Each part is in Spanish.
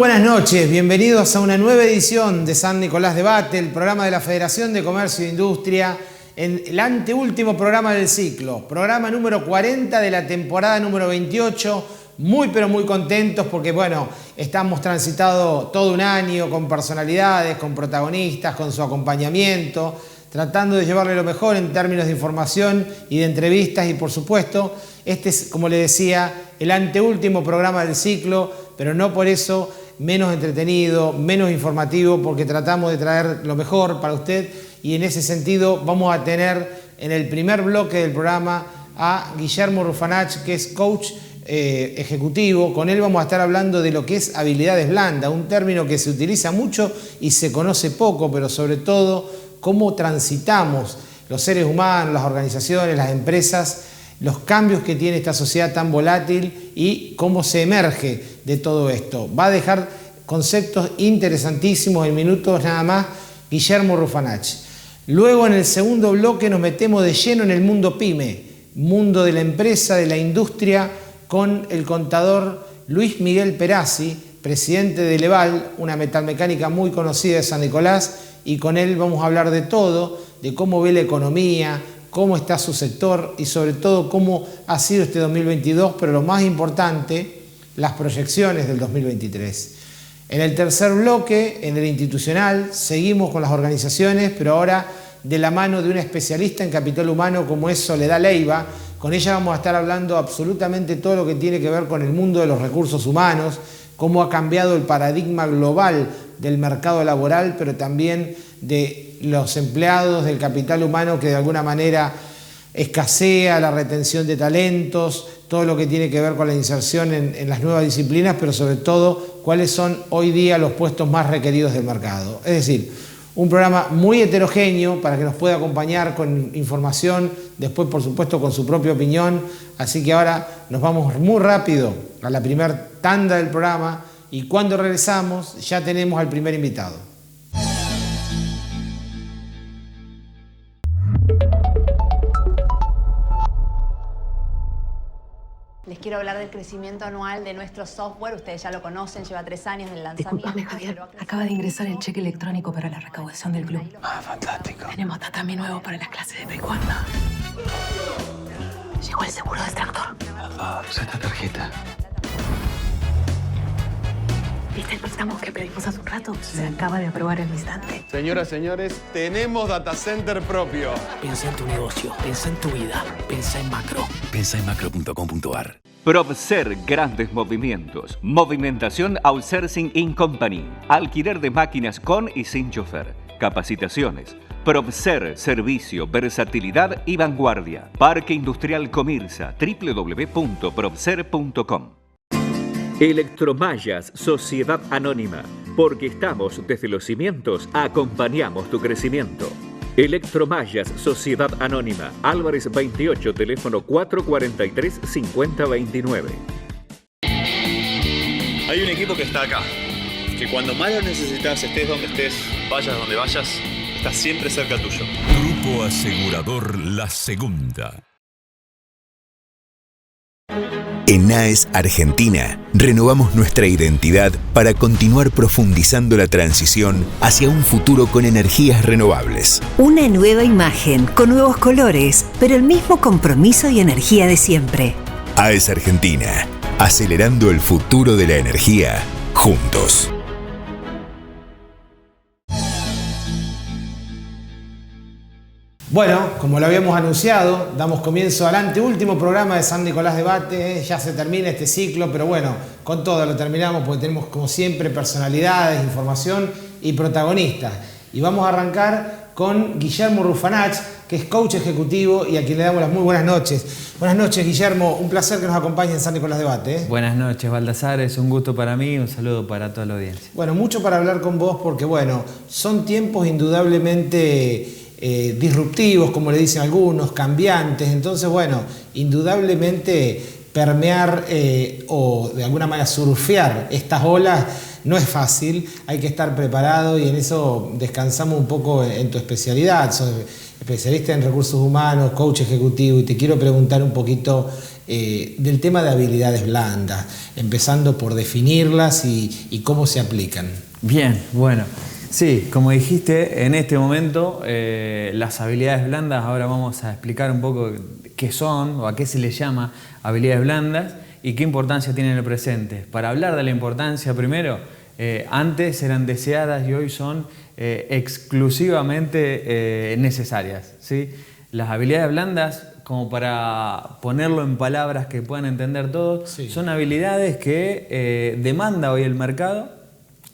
buenas noches, bienvenidos a una nueva edición de San Nicolás Debate, el programa de la Federación de Comercio e Industria, en el anteúltimo programa del ciclo, programa número 40 de la temporada número 28, muy pero muy contentos porque bueno, estamos transitado todo un año con personalidades, con protagonistas, con su acompañamiento, tratando de llevarle lo mejor en términos de información y de entrevistas y por supuesto, este es, como le decía, el anteúltimo programa del ciclo, pero no por eso menos entretenido, menos informativo, porque tratamos de traer lo mejor para usted y en ese sentido vamos a tener en el primer bloque del programa a Guillermo Rufanach, que es coach ejecutivo. Con él vamos a estar hablando de lo que es habilidades blandas, un término que se utiliza mucho y se conoce poco, pero sobre todo cómo transitamos los seres humanos, las organizaciones, las empresas, los cambios que tiene esta sociedad tan volátil y cómo se emerge de todo esto. Va a dejar conceptos interesantísimos en minutos nada más Guillermo Rufanach. Luego en el segundo bloque nos metemos de lleno en el mundo PYME, mundo de la empresa, de la industria, con el contador Luis Miguel Perazzi, presidente de Leval, una metalmecánica muy conocida de San Nicolás, y con él vamos a hablar de todo, de cómo ve la economía, cómo está su sector y sobre todo cómo ha sido este 2022, pero lo más importante, las proyecciones del 2023. En el tercer bloque, en el institucional, seguimos con las organizaciones, pero ahora de la mano de una especialista en capital humano como es Soledad Leiva. Con ella vamos a estar hablando absolutamente todo lo que tiene que ver con el mundo de los recursos humanos, cómo ha cambiado el paradigma global del mercado laboral, pero también de los empleados del capital humano que de alguna manera escasea, la retención de talentos, todo lo que tiene que ver con la inserción en las nuevas disciplinas, pero sobre todo cuáles son hoy día los puestos más requeridos del mercado. Es decir, un programa muy heterogéneo para que nos pueda acompañar con información, después por supuesto con su propia opinión, así que ahora nos vamos muy rápido a la primera tanda del programa y cuando regresamos ya tenemos al primer invitado. Les quiero hablar del crecimiento anual de nuestro software. Ustedes ya lo conocen, lleva 3 años del lanzamiento. Disculpame, Javier. Acaba de ingresar el cheque electrónico para la recaudación del club. Ah, fantástico. Tenemos tatami nuevo para las clases de taekwondo. Llegó el seguro del tractor. Usa esta tarjeta. ¿Viste el préstamo que pedimos hace un rato? Se acaba de aprobar en un instante. Señoras, señores, tenemos data center propio. Piensa en tu negocio, piensa en tu vida, piensa en macro. Piensa en macro.com.ar. Probser Grandes Movimientos. Movimentación Outsourcing In Company. Alquiler de máquinas con y sin chofer. Capacitaciones. Probser Servicio, Versatilidad y Vanguardia. Parque Industrial Comirsa. www.probser.com. Electromallas Sociedad Anónima. Porque estamos desde los cimientos, acompañamos tu crecimiento. Electromallas Sociedad Anónima. Álvarez 28, teléfono 443-5029. Hay un equipo que está acá. Que cuando más lo necesitas, estés donde estés, vayas donde vayas, está siempre cerca tuyo. Grupo Asegurador La Segunda. En AES Argentina, renovamos nuestra identidad para continuar profundizando la transición hacia un futuro con energías renovables. Una nueva imagen, con nuevos colores, pero el mismo compromiso y energía de siempre. AES Argentina, acelerando el futuro de la energía, juntos. Bueno, como lo habíamos anunciado, damos comienzo al anteúltimo programa de San Nicolás Debate. Ya se termina este ciclo, pero bueno, con todo lo terminamos porque tenemos como siempre personalidades, información y protagonistas. Y vamos a arrancar con Guillermo Rufanach, que es coach ejecutivo y a quien le damos las muy buenas noches. Buenas noches, Guillermo. Un placer que nos acompañe en San Nicolás Debate. Buenas noches, Baldassar. Es un gusto para mí y un saludo para toda la audiencia. Bueno, mucho para hablar con vos porque, bueno, son tiempos indudablemente disruptivos, como le dicen algunos, cambiantes. Entonces, bueno, indudablemente permear o de alguna manera surfear estas olas no es fácil, hay que estar preparado y en eso descansamos un poco en tu especialidad. Sos especialista en recursos humanos, coach ejecutivo y te quiero preguntar un poquito del tema de habilidades blandas, empezando por definirlas y cómo se aplican. Bien, bueno. Sí, como dijiste, en este momento las habilidades blandas, ahora vamos a explicar un poco qué son o a qué se les llama habilidades blandas y qué importancia tienen en el presente. Para hablar de la importancia primero, antes eran deseadas y hoy son exclusivamente necesarias, ¿sí? Las habilidades blandas, como para ponerlo en palabras que puedan entender todos, sí, son habilidades que demanda hoy el mercado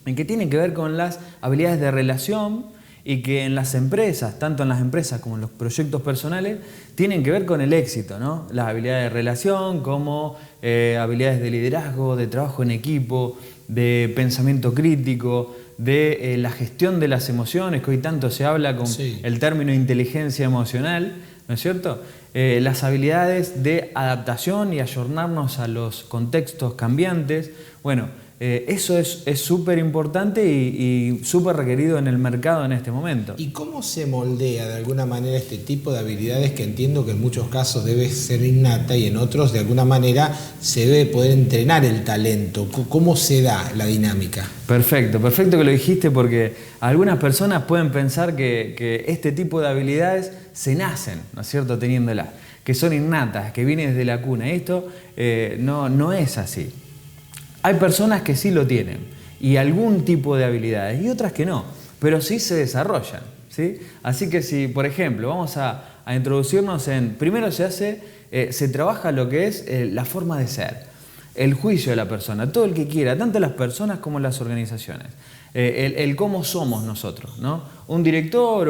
y que tienen que ver con las habilidades de relación y que en las empresas, tanto en las empresas como en los proyectos personales, tienen que ver con el éxito, ¿no? Las habilidades de relación como habilidades de liderazgo, de trabajo en equipo, de pensamiento crítico, de la gestión de las emociones, que hoy tanto se habla con el término inteligencia emocional, ¿no es cierto? Las habilidades de adaptación y ayornarnos a los contextos cambiantes. Bueno, eso es súper importante y súper requerido en el mercado en este momento. ¿Y cómo se moldea de alguna manera este tipo de habilidades que entiendo que en muchos casos debe ser innata y en otros de alguna manera se debe poder entrenar el talento? ¿Cómo se da la dinámica? Perfecto que lo dijiste, porque algunas personas pueden pensar que este tipo de habilidades se nacen, ¿no es cierto?, teniéndolas, que son innatas, que vienen desde la cuna. Esto no es así. Hay personas que sí lo tienen y algún tipo de habilidades y otras que no, pero sí se desarrollan, ¿sí? Así que si, por ejemplo, vamos a introducirnos en... Primero se trabaja lo que es la forma de ser, el juicio de la persona, todo el que quiera, tanto las personas como las organizaciones. El cómo somos nosotros, ¿no? Un director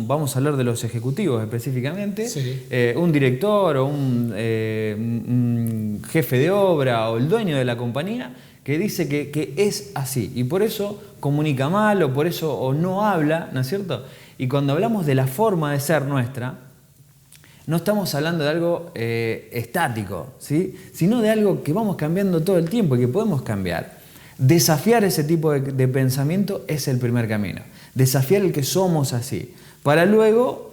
vamos a hablar de los ejecutivos específicamente, sí, un director o un jefe de obra o el dueño de la compañía que dice que es así y por eso comunica mal o por eso o no habla, ¿no es cierto? Y cuando hablamos de la forma de ser nuestra, no estamos hablando de algo estático, ¿sí?, sino de algo que vamos cambiando todo el tiempo y que podemos cambiar. Desafiar ese tipo de pensamiento es el primer camino. Desafiar el que somos así, para luego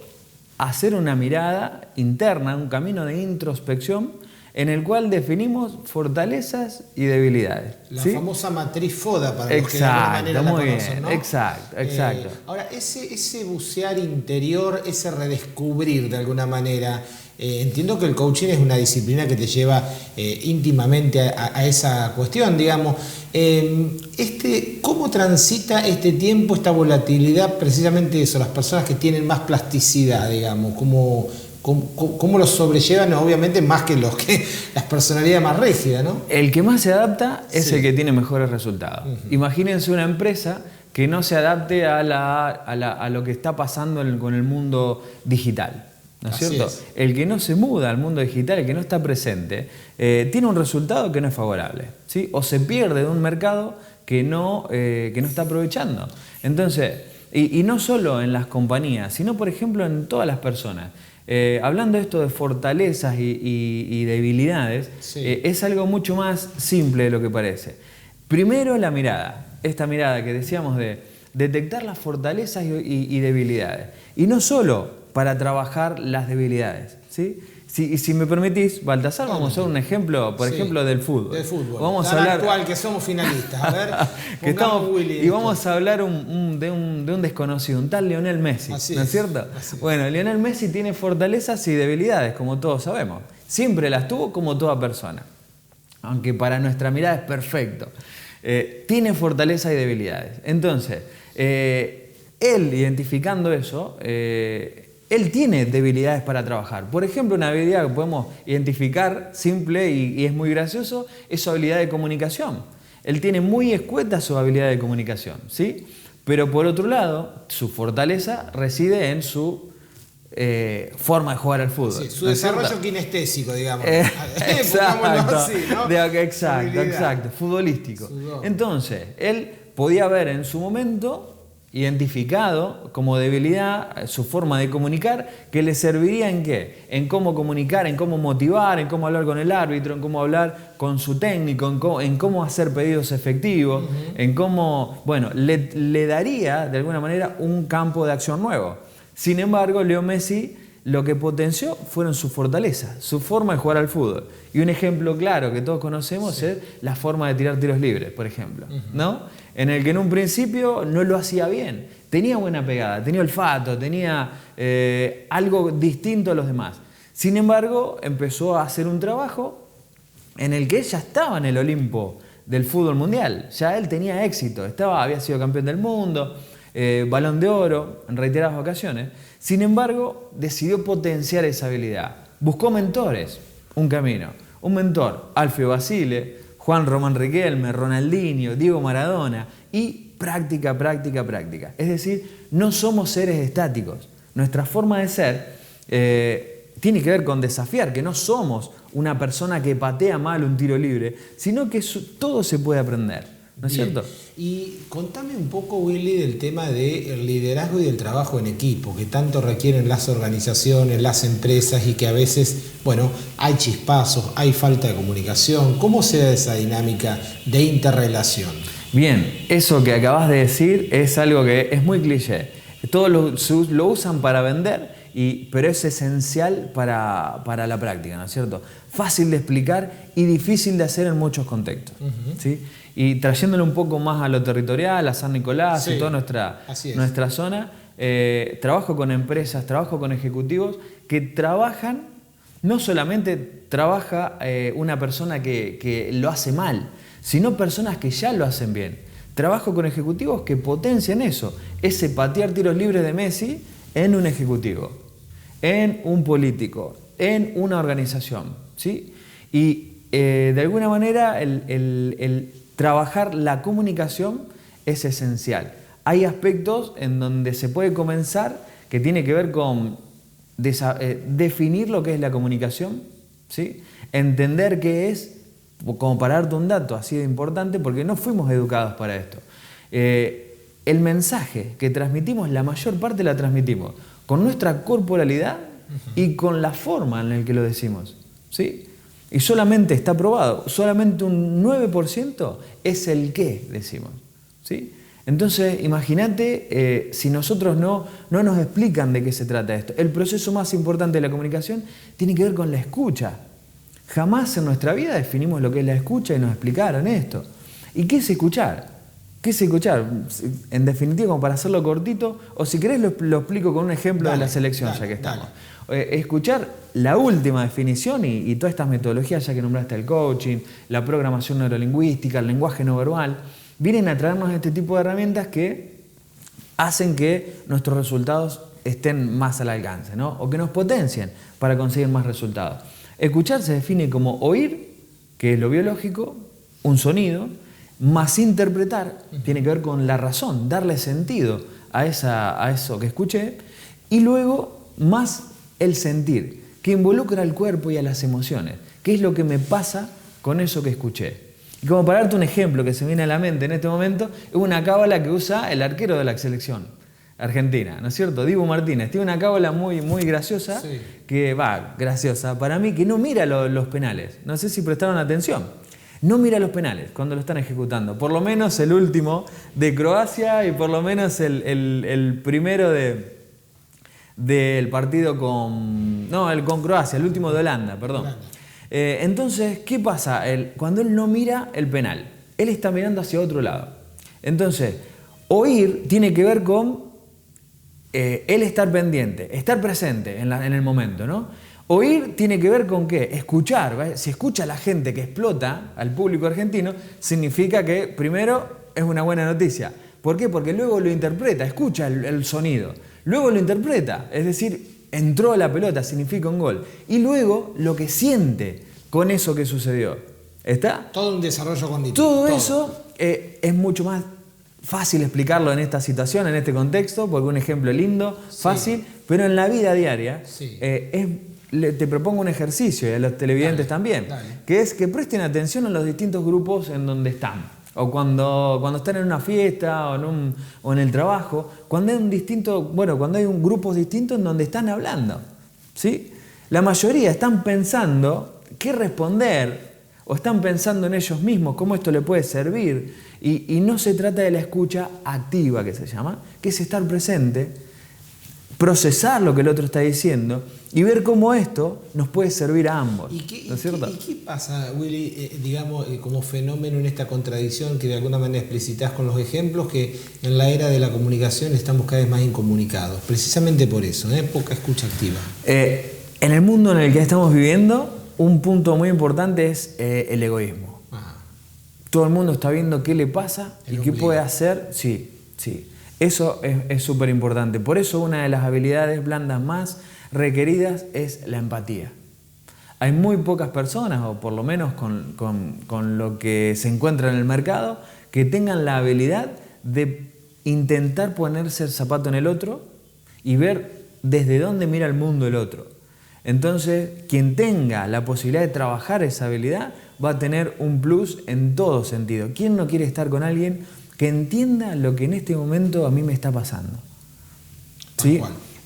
hacer una mirada interna, un camino de introspección en el cual definimos fortalezas y debilidades. La ¿sí? famosa matriz FODA, para los que de alguna manera la conocen, ¿no? Exacto. Ahora, ese bucear interior, ese redescubrir de alguna manera, entiendo que el coaching es una disciplina que te lleva íntimamente a esa cuestión, digamos. ¿Cómo transita este tiempo, esta volatilidad, precisamente eso, las personas que tienen más plasticidad, digamos? ¿Cómo lo sobrellevan? Obviamente más que las personalidades más rígidas, ¿no? El que más se adapta es el que tiene mejores resultados. Imagínense una empresa que no se adapte a lo que está pasando con el mundo digital, ¿no es cierto? El que no se muda al mundo digital, el que no está presente, tiene un resultado que no es favorable, ¿sí? O se pierde de un mercado que no está aprovechando. Entonces, y no solo en las compañías, sino por ejemplo en todas las personas. Hablando de esto de fortalezas y debilidades, es algo mucho más simple de lo que parece. Primero la mirada, esta mirada que decíamos de detectar las fortalezas y debilidades. Y no solo para trabajar las debilidades, ¿sí? Si me permitís, Baltasar, vamos a hacer un ejemplo, por ejemplo, del fútbol. Del fútbol. Vamos a hablar actual, que somos finalistas. A ver, y vamos a hablar de un desconocido, un tal Lionel Messi, ¿no es cierto? Bueno, Lionel Messi tiene fortalezas y debilidades, como todos sabemos. Siempre las tuvo como toda persona, aunque para nuestra mirada es perfecto. Tiene fortalezas y debilidades. Entonces, él identificando eso, él tiene debilidades para trabajar. Por ejemplo, una habilidad que podemos identificar simple y es muy gracioso es su habilidad de comunicación. Él tiene muy escueta su habilidad de comunicación, ¿sí? Pero por otro lado, su fortaleza reside en su forma de jugar al fútbol. Sí, su desarrollo kinestésico, digamos. Exacto, así, ¿no? Exacto, futbolístico. Entonces, él podía ver en su momento identificado como debilidad su forma de comunicar, que le serviría ¿en qué? En cómo comunicar, en cómo motivar, en cómo hablar con el árbitro, en cómo hablar con su técnico, en cómo hacer pedidos efectivos, en cómo, bueno, le daría de alguna manera un campo de acción nuevo. Sin embargo, Leo Messi lo que potenció fueron sus fortalezas, su forma de jugar al fútbol. Y un ejemplo claro que todos conocemos es la forma de tirar tiros libres, por ejemplo, ¿no? En el que en un principio no lo hacía bien. Tenía buena pegada, tenía olfato, tenía algo distinto a los demás. Sin embargo, empezó a hacer un trabajo en el que él ya estaba en el Olimpo del fútbol mundial. Ya él tenía éxito, había sido campeón del mundo, Balón de Oro en reiteradas ocasiones. Sin embargo, decidió potenciar esa habilidad. Buscó mentores, un camino. Un mentor, Alfio Basile, Juan Román Riquelme, Ronaldinho, Diego Maradona, y práctica, práctica, práctica. Es decir, no somos seres estáticos. Nuestra forma de ser tiene que ver con desafiar, que no somos una persona que patea mal un tiro libre, sino que todo se puede aprender, ¿no es cierto? Y contame un poco, Willy, del tema del liderazgo y del trabajo en equipo, que tanto requieren las organizaciones, las empresas, y que a veces, bueno, hay chispazos, hay falta de comunicación. ¿Cómo se da esa dinámica de interrelación? Bien, eso que acabas de decir es algo que es muy cliché. Todos lo usan para vender, pero es esencial para la práctica, ¿no es cierto? Fácil de explicar y difícil de hacer en muchos contextos, ¿sí? Y trayéndolo un poco más a lo territorial, a San Nicolás y toda nuestra zona, trabajo con empresas, trabajo con ejecutivos que trabajan, no solamente trabaja una persona que lo hace mal, sino personas que ya lo hacen bien. Trabajo con ejecutivos que potencian eso, ese patear tiros libres de Messi en un ejecutivo, en un político, en una organización, ¿sí? Y de alguna manera el trabajar la comunicación es esencial. Hay aspectos en donde se puede comenzar que tiene que ver con definir lo que es la comunicación, ¿sí? Entender qué es, como para darte un dato así de importante, porque no fuimos educados para esto. El mensaje que transmitimos, la mayor parte la transmitimos con nuestra corporalidad y con la forma en la que lo decimos, ¿sí? Y solamente está probado, solamente un 9% es el qué decimos, ¿sí? Entonces, imagínate si nosotros no nos explican de qué se trata esto. El proceso más importante de la comunicación tiene que ver con la escucha. Jamás en nuestra vida definimos lo que es la escucha y nos explicaron esto. ¿Y qué es escuchar? ¿Qué es escuchar? En definitiva, como para hacerlo cortito, o si querés lo explico con un ejemplo de la selección, ya que estamos. Escuchar, la última definición y todas estas metodologías, ya que nombraste el coaching, la programación neurolingüística, el lenguaje no verbal, vienen a traernos este tipo de herramientas que hacen que nuestros resultados estén más al alcance, ¿no? O que nos potencien para conseguir más resultados. Escuchar se define como oír, que es lo biológico, un sonido, más interpretar, tiene que ver con la razón, darle sentido a eso que escuché, y luego más el sentir, que involucra al cuerpo y a las emociones. ¿Qué es lo que me pasa con eso que escuché? Y como para darte un ejemplo que se me viene a la mente en este momento, es una cábala que usa el arquero de la selección argentina, ¿no es cierto? Dibu Martínez. Tiene una cábala muy, muy graciosa, graciosa para mí, que no mira los penales. No sé si prestaron atención. No mira los penales cuando lo están ejecutando. Por lo menos el último de Croacia y por lo menos el primero del partido con Croacia, el último de Holanda, perdón. Entonces, ¿qué pasa? Cuando él no mira el penal, él está mirando hacia otro lado. Entonces, oír tiene que ver con él estar pendiente, estar presente en el momento, ¿no? Oír tiene que ver con ¿qué? Escuchar, ¿vale? Si escucha a la gente que explota, al público argentino, significa que primero es una buena noticia. ¿Por qué? Porque luego lo interpreta, escucha el sonido, luego lo interpreta, es decir, entró la pelota, significa un gol. Y luego lo que siente con eso que sucedió. ¿Está? Todo un desarrollo cognitivo. Todo eso es mucho más fácil explicarlo en esta situación, en este contexto, porque un ejemplo lindo, fácil, pero en la vida diaria te propongo un ejercicio, y a los televidentes también, que es que presten atención a los distintos grupos en donde están. O cuando están en una fiesta o en el trabajo, cuando hay grupos distintos en donde están hablando, ¿sí? La mayoría están pensando qué responder o están pensando en ellos mismos, cómo esto le puede servir, y no se trata de la escucha activa, que se llama, que es estar presente, procesar lo que el otro está diciendo y ver cómo esto nos puede servir a ambos. ¿Y qué, ¿no es cierto? ¿Y qué pasa, Willy, digamos, como fenómeno en esta contradicción que de alguna manera explicitas con los ejemplos, que en la era de la comunicación estamos cada vez más incomunicados? Precisamente por eso, poca escucha activa. En el mundo en el que estamos viviendo, un punto muy importante es el egoísmo. Ajá. Todo el mundo está viendo qué le pasa y qué puede hacer. Sí. Eso es súper importante. Por eso una de las habilidades blandas más requeridas es la empatía. Hay muy pocas personas, o por lo menos con lo que se encuentra en el mercado, que tengan la habilidad de intentar ponerse el zapato en el otro y ver desde dónde mira el mundo el otro. Entonces, quien tenga la posibilidad de trabajar esa habilidad va a tener un plus en todo sentido. ¿Quién no quiere estar con alguien que entienda lo que en este momento a mí me está pasando? ¿Sí?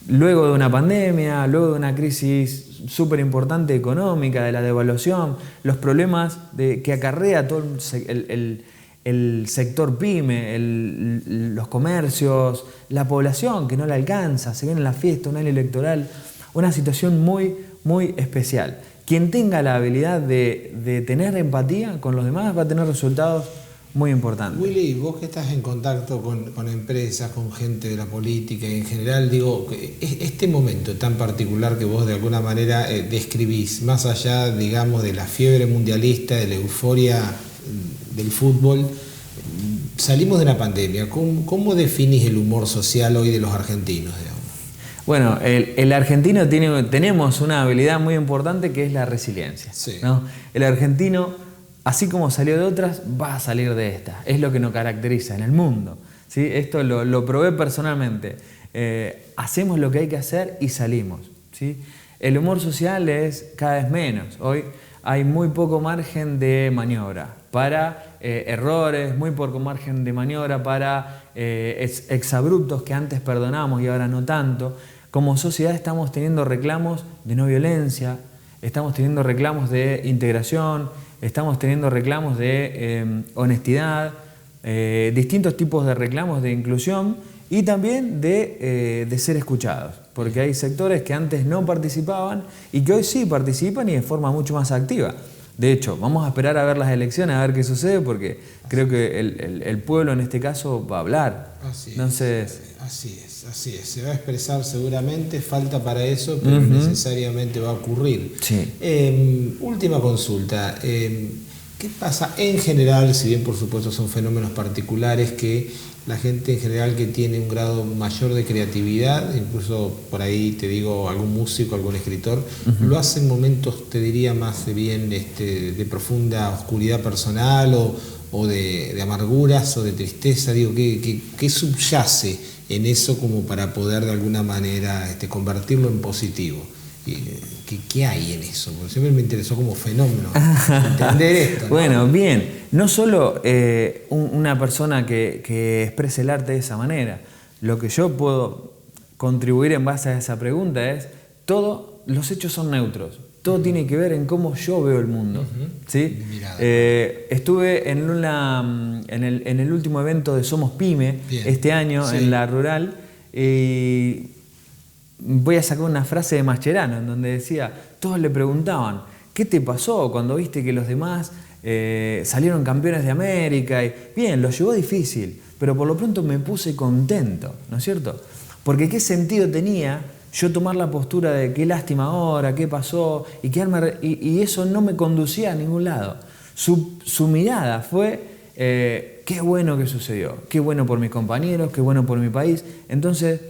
Luego de una pandemia, luego de una crisis súper importante económica, de la devaluación, los problemas que acarrea todo el sector pyme, los comercios, la población que no la alcanza, se viene la fiesta, un año electoral, una situación muy, muy especial. Quien tenga la habilidad de tener empatía con los demás va a tener resultados muy importante. Willy, vos que estás en contacto con empresas, con gente de la política y en general, digo, este momento tan particular que vos de alguna manera describís, más allá, digamos, de la fiebre mundialista, de la euforia del fútbol, salimos de una pandemia. ¿Cómo definís el humor social hoy de los argentinos, digamos? Bueno, el argentino tenemos una habilidad muy importante que es la resiliencia. Sí. ¿No? El argentino, así como salió de otras, va a salir de esta. Es lo que nos caracteriza en el mundo. ¿Sí? Esto lo probé personalmente. Hacemos lo que hay que hacer y salimos. ¿Sí? El humor social es cada vez menos. Hoy hay muy poco margen de maniobra para errores, muy poco margen de maniobra para exabruptos que antes perdonábamos y ahora no tanto. Como sociedad estamos teniendo reclamos de no violencia, estamos teniendo reclamos de integración, estamos teniendo reclamos de honestidad, distintos tipos de reclamos de inclusión y también de ser escuchados, porque hay sectores que antes no participaban y que hoy sí participan y de forma mucho más activa. De hecho, vamos a esperar a ver las elecciones, a ver qué sucede, porque creo que el pueblo en este caso va a hablar. Entonces, así es. Se va a expresar seguramente, falta para eso, pero necesariamente va a ocurrir. Sí. Última consulta. ¿Qué pasa en general, si bien por supuesto son fenómenos particulares, que la gente en general que tiene un grado mayor de creatividad, incluso por ahí te digo algún músico, algún escritor, lo hace en momentos, te diría, más bien de profunda oscuridad personal o de amarguras o de tristeza? Digo, ¿qué subyace en eso como para poder de alguna manera convertirlo en positivo? ¿Qué hay en eso? Porque siempre me interesó como fenómeno entender esto, ¿no? Bueno, bien. No solo una persona que exprese el arte de esa manera. Lo que yo puedo contribuir en base a esa pregunta es, los hechos son neutros. Todo tiene que ver en cómo yo veo el mundo. ¿Sí? Estuve en el último evento de Somos Pyme este año en la Rural y voy a sacar una frase de Mascherano en donde decía, todos le preguntaban, ¿qué te pasó cuando viste que los demás salieron campeones de América? Y, bien, lo llevó difícil, pero por lo pronto me puse contento, ¿no es cierto? Porque ¿qué sentido tenía yo tomar la postura de qué lástima ahora, qué pasó? Y eso no me conducía a ningún lado. Su mirada fue, qué bueno que sucedió, qué bueno por mis compañeros, qué bueno por mi país. Entonces,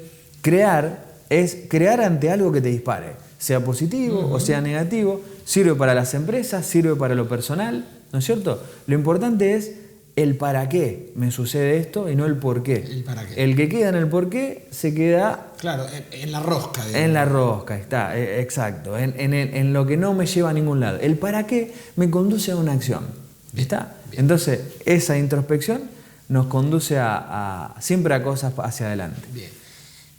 crear es crear ante algo que te dispare, sea positivo o sea negativo, sirve para las empresas, sirve para lo personal, ¿no es cierto? Lo importante es el para qué me sucede esto y no el por qué. El para qué. El que queda en el por qué se queda... Claro, en la rosca. Digamos. En la rosca, está, exacto, en lo que no me lleva a ningún lado. El para qué me conduce a una acción, ¿está? Bien. Entonces, esa introspección nos conduce siempre a cosas hacia adelante. Bien.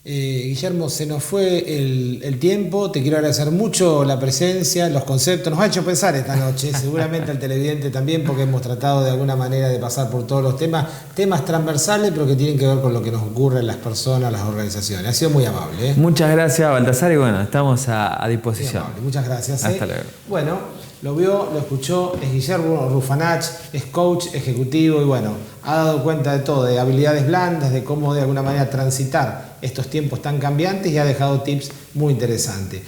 Guillermo, se nos fue el tiempo, te quiero agradecer mucho la presencia, los conceptos, nos ha hecho pensar esta noche, seguramente al televidente también, porque hemos tratado de alguna manera de pasar por todos los temas transversales, pero que tienen que ver con lo que nos ocurre en las personas, las organizaciones. Ha sido muy amable. Muchas gracias, Baltasar, y bueno, estamos a disposición. Muchas gracias. Hasta luego. Bueno, lo vio, lo escuchó, es Guillermo Rufanach, es coach ejecutivo y bueno, ha dado cuenta de todo, de habilidades blandas, de cómo de alguna manera transitar estos tiempos tan cambiantes y ha dejado tips muy interesantes.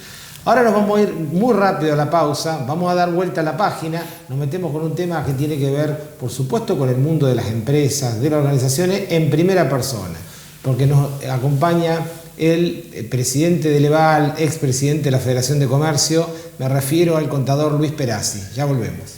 Ahora nos vamos a ir muy rápido a la pausa, vamos a dar vuelta a la página, nos metemos con un tema que tiene que ver, por supuesto, con el mundo de las empresas, de las organizaciones en primera persona, porque nos acompaña el presidente de Leval, expresidente de la Federación de Comercio, me refiero al contador Luis Perazzi. Ya volvemos.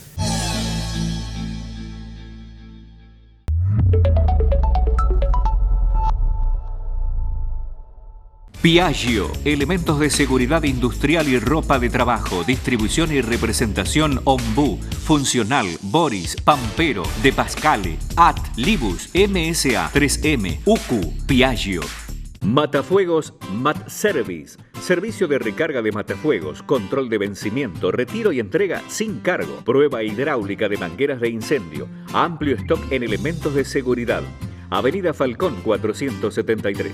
Piaggio, elementos de seguridad industrial y ropa de trabajo, distribución y representación Ombú, Funcional, Boris, Pampero, De Pascale, AT, Libus, MSA, 3M, UQ, Piaggio. Matafuegos Mat Service, servicio de recarga de matafuegos, control de vencimiento, retiro y entrega sin cargo, prueba hidráulica de mangueras de incendio, amplio stock en elementos de seguridad. Avenida Falcón 473.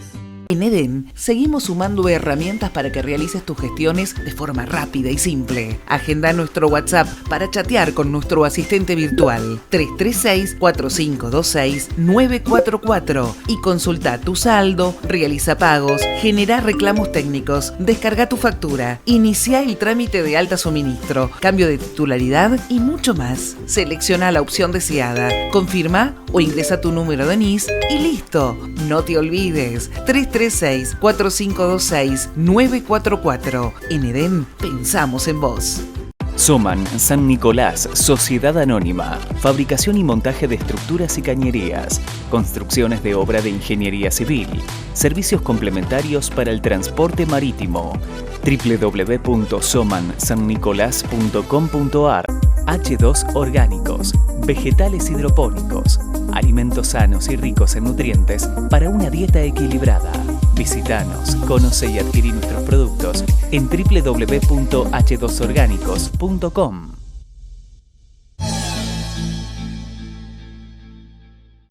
En Edén, seguimos sumando herramientas para que realices tus gestiones de forma rápida y simple. Agenda nuestro WhatsApp para chatear con nuestro asistente virtual 336-4526-944 y consulta tu saldo, realiza pagos, genera reclamos técnicos, descarga tu factura, inicia el trámite de alta suministro, cambio de titularidad y mucho más. Selecciona la opción deseada, confirma o ingresa tu número de NIS y listo. No te olvides. 336-4526-944. En Edén, pensamos en vos. Soman San Nicolás, Sociedad Anónima, fabricación y montaje de estructuras y cañerías, construcciones de obra de ingeniería civil, servicios complementarios para el transporte marítimo. www.somansannicolás.com.ar. H2 Orgánicos, vegetales hidropónicos, alimentos sanos y ricos en nutrientes para una dieta equilibrada. Visítanos, conoce y adquirí nuestros productos en www.h2orgánicos.com.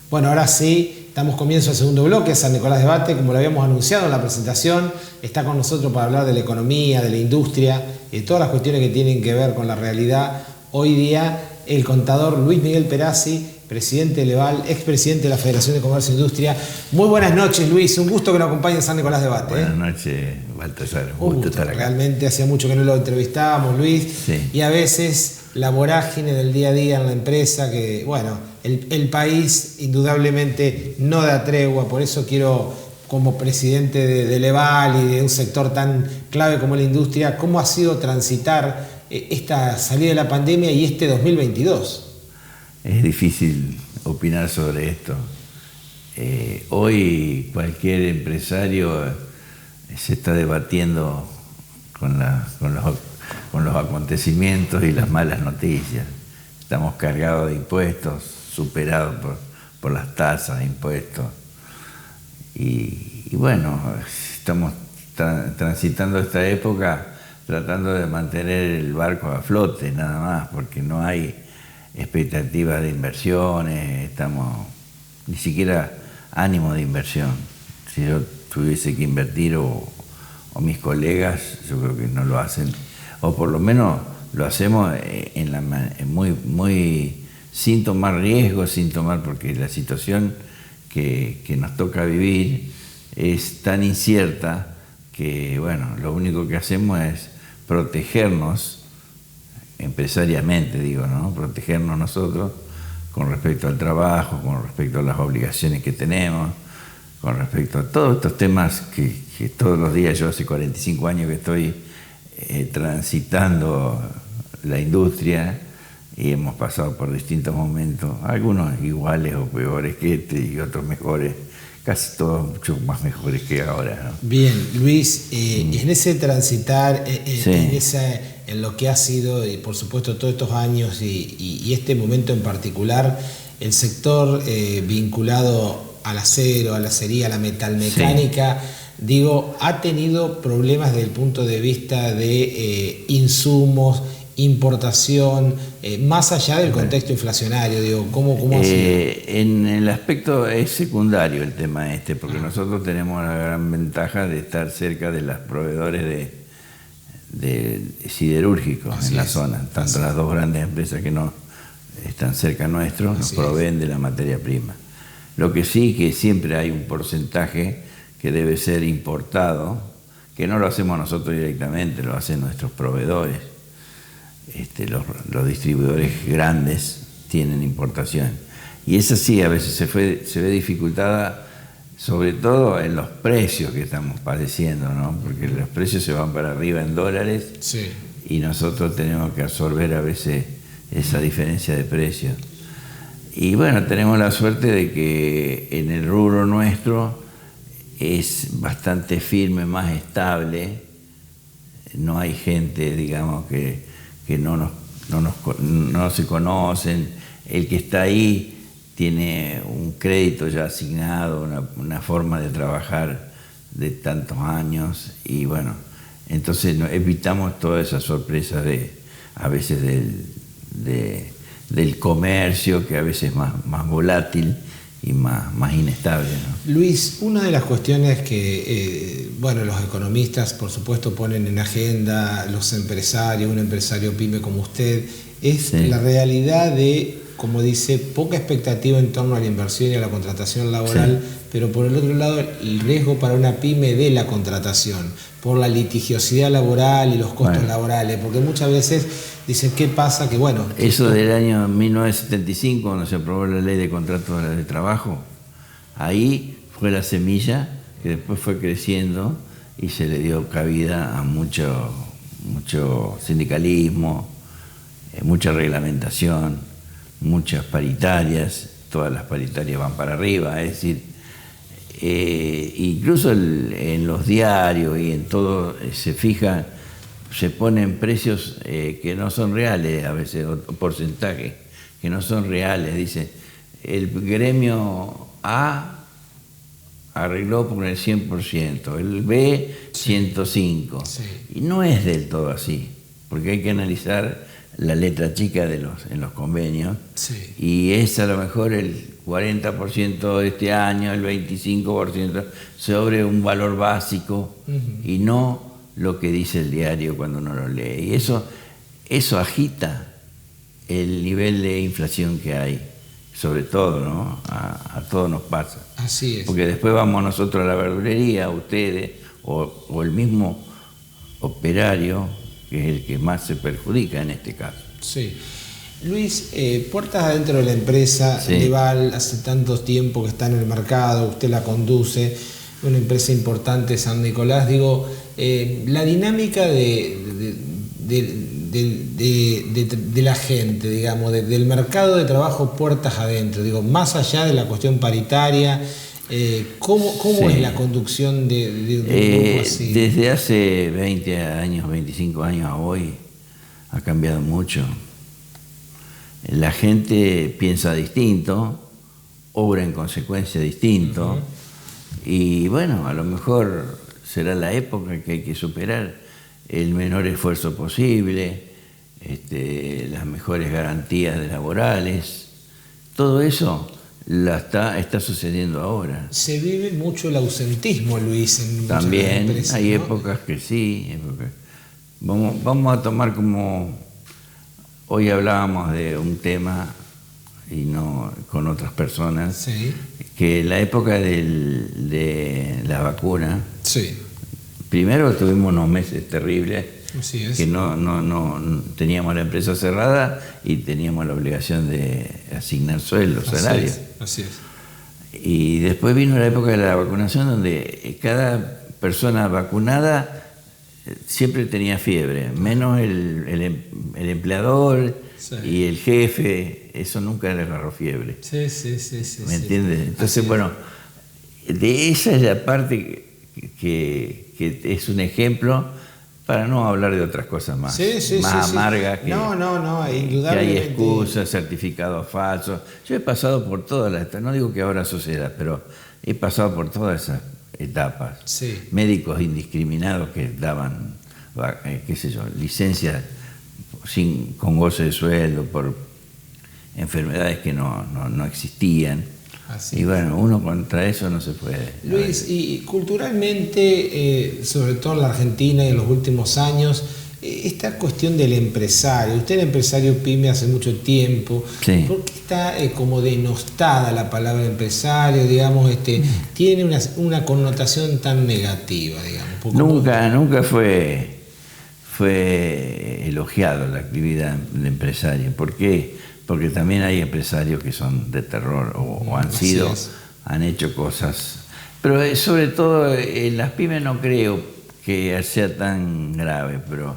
Bueno, ahora sí, damos comienzo al segundo bloque, San Nicolás Debate, como lo habíamos anunciado en la presentación, está con nosotros para hablar de la economía, de la industria y de todas las cuestiones que tienen que ver con la realidad. Hoy día, el contador Luis Miguel Perazzi, presidente de Leval, expresidente de la Federación de Comercio e Industria. Muy buenas noches, Luis. Un gusto que nos acompañe en San Nicolás Debate. Buenas noches, Baltasar. Un gusto estar acá. Realmente hacía mucho que no lo entrevistábamos, Luis. Sí. Y a veces la vorágine del día a día en la empresa, que bueno, el país indudablemente no da tregua. Por eso quiero, como presidente de Leval y de un sector tan clave como la industria, ¿cómo ha sido transitar esta salida de la pandemia y este 2022? Es difícil opinar sobre esto. Hoy cualquier empresario se está debatiendo con los acontecimientos y las malas noticias. Estamos cargados de impuestos, superados por las tasas de impuestos. Y bueno, estamos transitando esta época tratando de mantener el barco a flote nada más, porque no hay expectativas de inversiones, ni siquiera ánimo de inversión. Si yo tuviese que invertir o mis colegas, yo creo que no lo hacen, o por lo menos lo hacemos muy sin tomar riesgos, porque la situación que nos toca vivir es tan incierta que bueno, lo único que hacemos es protegernos empresariamente, digo, ¿no? Protegernos nosotros con respecto al trabajo, con respecto a las obligaciones que tenemos, con respecto a todos estos temas que todos los días, yo hace 45 años que estoy transitando la industria y hemos pasado por distintos momentos, algunos iguales o peores que este y otros mejores, casi todos mucho más mejores que ahora, ¿no? Bien, Luis, en ese transitar, en lo que ha sido, y por supuesto todos estos años y este momento en particular, el sector vinculado al acero, a la acería, a la metalmecánica, digo, ha tenido problemas desde el punto de vista de insumos, importación, más allá del contexto inflacionario, digo, ¿cómo ha sido? En el aspecto es secundario el tema porque nosotros tenemos la gran ventaja de estar cerca de los proveedores de siderúrgicos en la zona, tanto las dos grandes empresas que no están cerca nuestro, nos proveen de la materia prima. Lo que sí que siempre hay un porcentaje que debe ser importado, que no lo hacemos nosotros directamente, lo hacen nuestros proveedores. Los distribuidores grandes tienen importación. Y esa sí a veces se ve dificultada, sobre todo en los precios que estamos padeciendo, ¿no? Porque los precios se van para arriba en dólares y nosotros tenemos que absorber a veces esa diferencia de precios. Y bueno, tenemos la suerte de que en el rubro nuestro es bastante firme, más estable. No hay gente, digamos, que no se conocen. El que está ahí tiene un crédito ya asignado, una forma de trabajar de tantos años y bueno, entonces evitamos todas esas sorpresas a veces del comercio, que a veces es más volátil y más inestable, ¿no? Luis, una de las cuestiones que los economistas por supuesto ponen en agenda, los empresarios, un empresario pyme como usted, es la realidad de, como dice, poca expectativa en torno a la inversión y a la contratación laboral, pero por el otro lado el riesgo para una pyme de la contratación, por la litigiosidad laboral y los costos laborales, porque muchas veces dicen, ¿qué pasa? Que bueno... Eso del año 1975, cuando se aprobó la ley de contratos de trabajo, ahí fue la semilla que después fue creciendo y se le dio cabida a mucho sindicalismo, mucha reglamentación, muchas paritarias, todas las paritarias van para arriba, es decir, incluso en los diarios y en todo se fijan, se ponen precios que no son reales a veces, o porcentajes que no son reales. Dice, el gremio A arregló por el 100%, el B 105%. Y no es del todo así, porque hay que analizar la letra chica en los convenios, y es a lo mejor el 40% de este año, el 25% sobre un valor básico, y no lo que dice el diario cuando uno lo lee. Y eso agita el nivel de inflación que hay, sobre todo, ¿no? A todos nos pasa. Así es. Porque después vamos nosotros a la verdulería, ustedes, o el mismo operario, que es el que más se perjudica en este caso. Sí. Luis, puertas adentro de la empresa, Deval, hace tanto tiempo que está en el mercado, usted la conduce, una empresa importante, San Nicolás, digo, la dinámica de la gente, digamos, del mercado de trabajo puertas adentro, digo, más allá de la cuestión paritaria, ¿cómo es la conducción de un grupo así? Desde hace 20 años, 25 años a hoy, ha cambiado mucho. La gente piensa distinto, obra en consecuencia distinto, y bueno, a lo mejor será la época que hay que superar el menor esfuerzo posible, las mejores garantías laborales, todo eso está sucediendo ahora. Se vive mucho el ausentismo, Luis, en muchas También empresas, hay ¿no? épocas que sí. Vamos a tomar como... Hoy hablábamos de un tema, y no con otras personas, que la época de la vacuna, primero tuvimos unos meses terribles, que no teníamos la empresa cerrada y teníamos la obligación de asignar sueldos, salarios. Así es. Y después vino la época de la vacunación, donde cada persona vacunada siempre tenía fiebre, menos el empleador y el jefe, eso nunca le agarró fiebre. ¿Me entiendes? Entonces, bueno, de esa es la parte que es un ejemplo, para no hablar de otras cosas más amargas, que indudablemente. Que hay excusas, certificados falsos. Yo he pasado por todas las, no digo que ahora suceda, pero he pasado por todas etapas. Sí. Médicos indiscriminados que daban, qué sé yo, licencias con goce de sueldo por enfermedades que no existían. Así y bueno, uno contra eso no se puede. Luis, y culturalmente, sobre todo en la Argentina y en los últimos años, esta cuestión del empresario, usted es empresario pyme hace mucho tiempo, sí. ¿Por qué está como denostada la palabra empresario, digamos, tiene una connotación tan negativa, digamos? Nunca fue elogiado la actividad de empresario. ¿Por qué? Porque también hay empresarios que son de terror o han hecho cosas. Pero sobre todo en las pymes no creo que sea tan grave, pero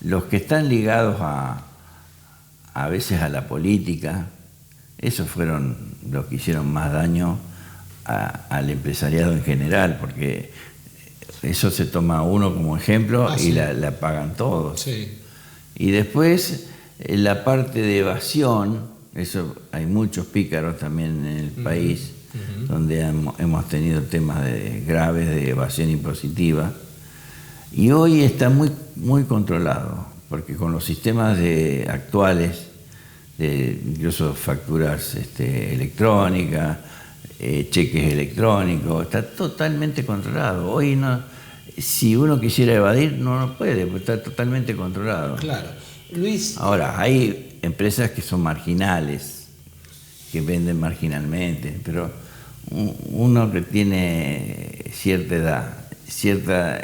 los que están ligados a veces a la política, esos fueron los que hicieron más daño al empresariado en general, porque eso se toma uno como ejemplo y la pagan todos. Sí. Y después la parte de evasión, eso hay muchos pícaros también en el país, donde hemos tenido temas graves de evasión impositiva. Y hoy está muy controlado, porque con los sistemas actuales, incluso facturas electrónicas, cheques electrónicos, está totalmente controlado. Hoy si uno quisiera evadir, no puede, porque está totalmente controlado. Claro. Luis. Ahora, hay empresas que son marginales, que venden marginalmente, pero uno que tiene cierta edad, cierta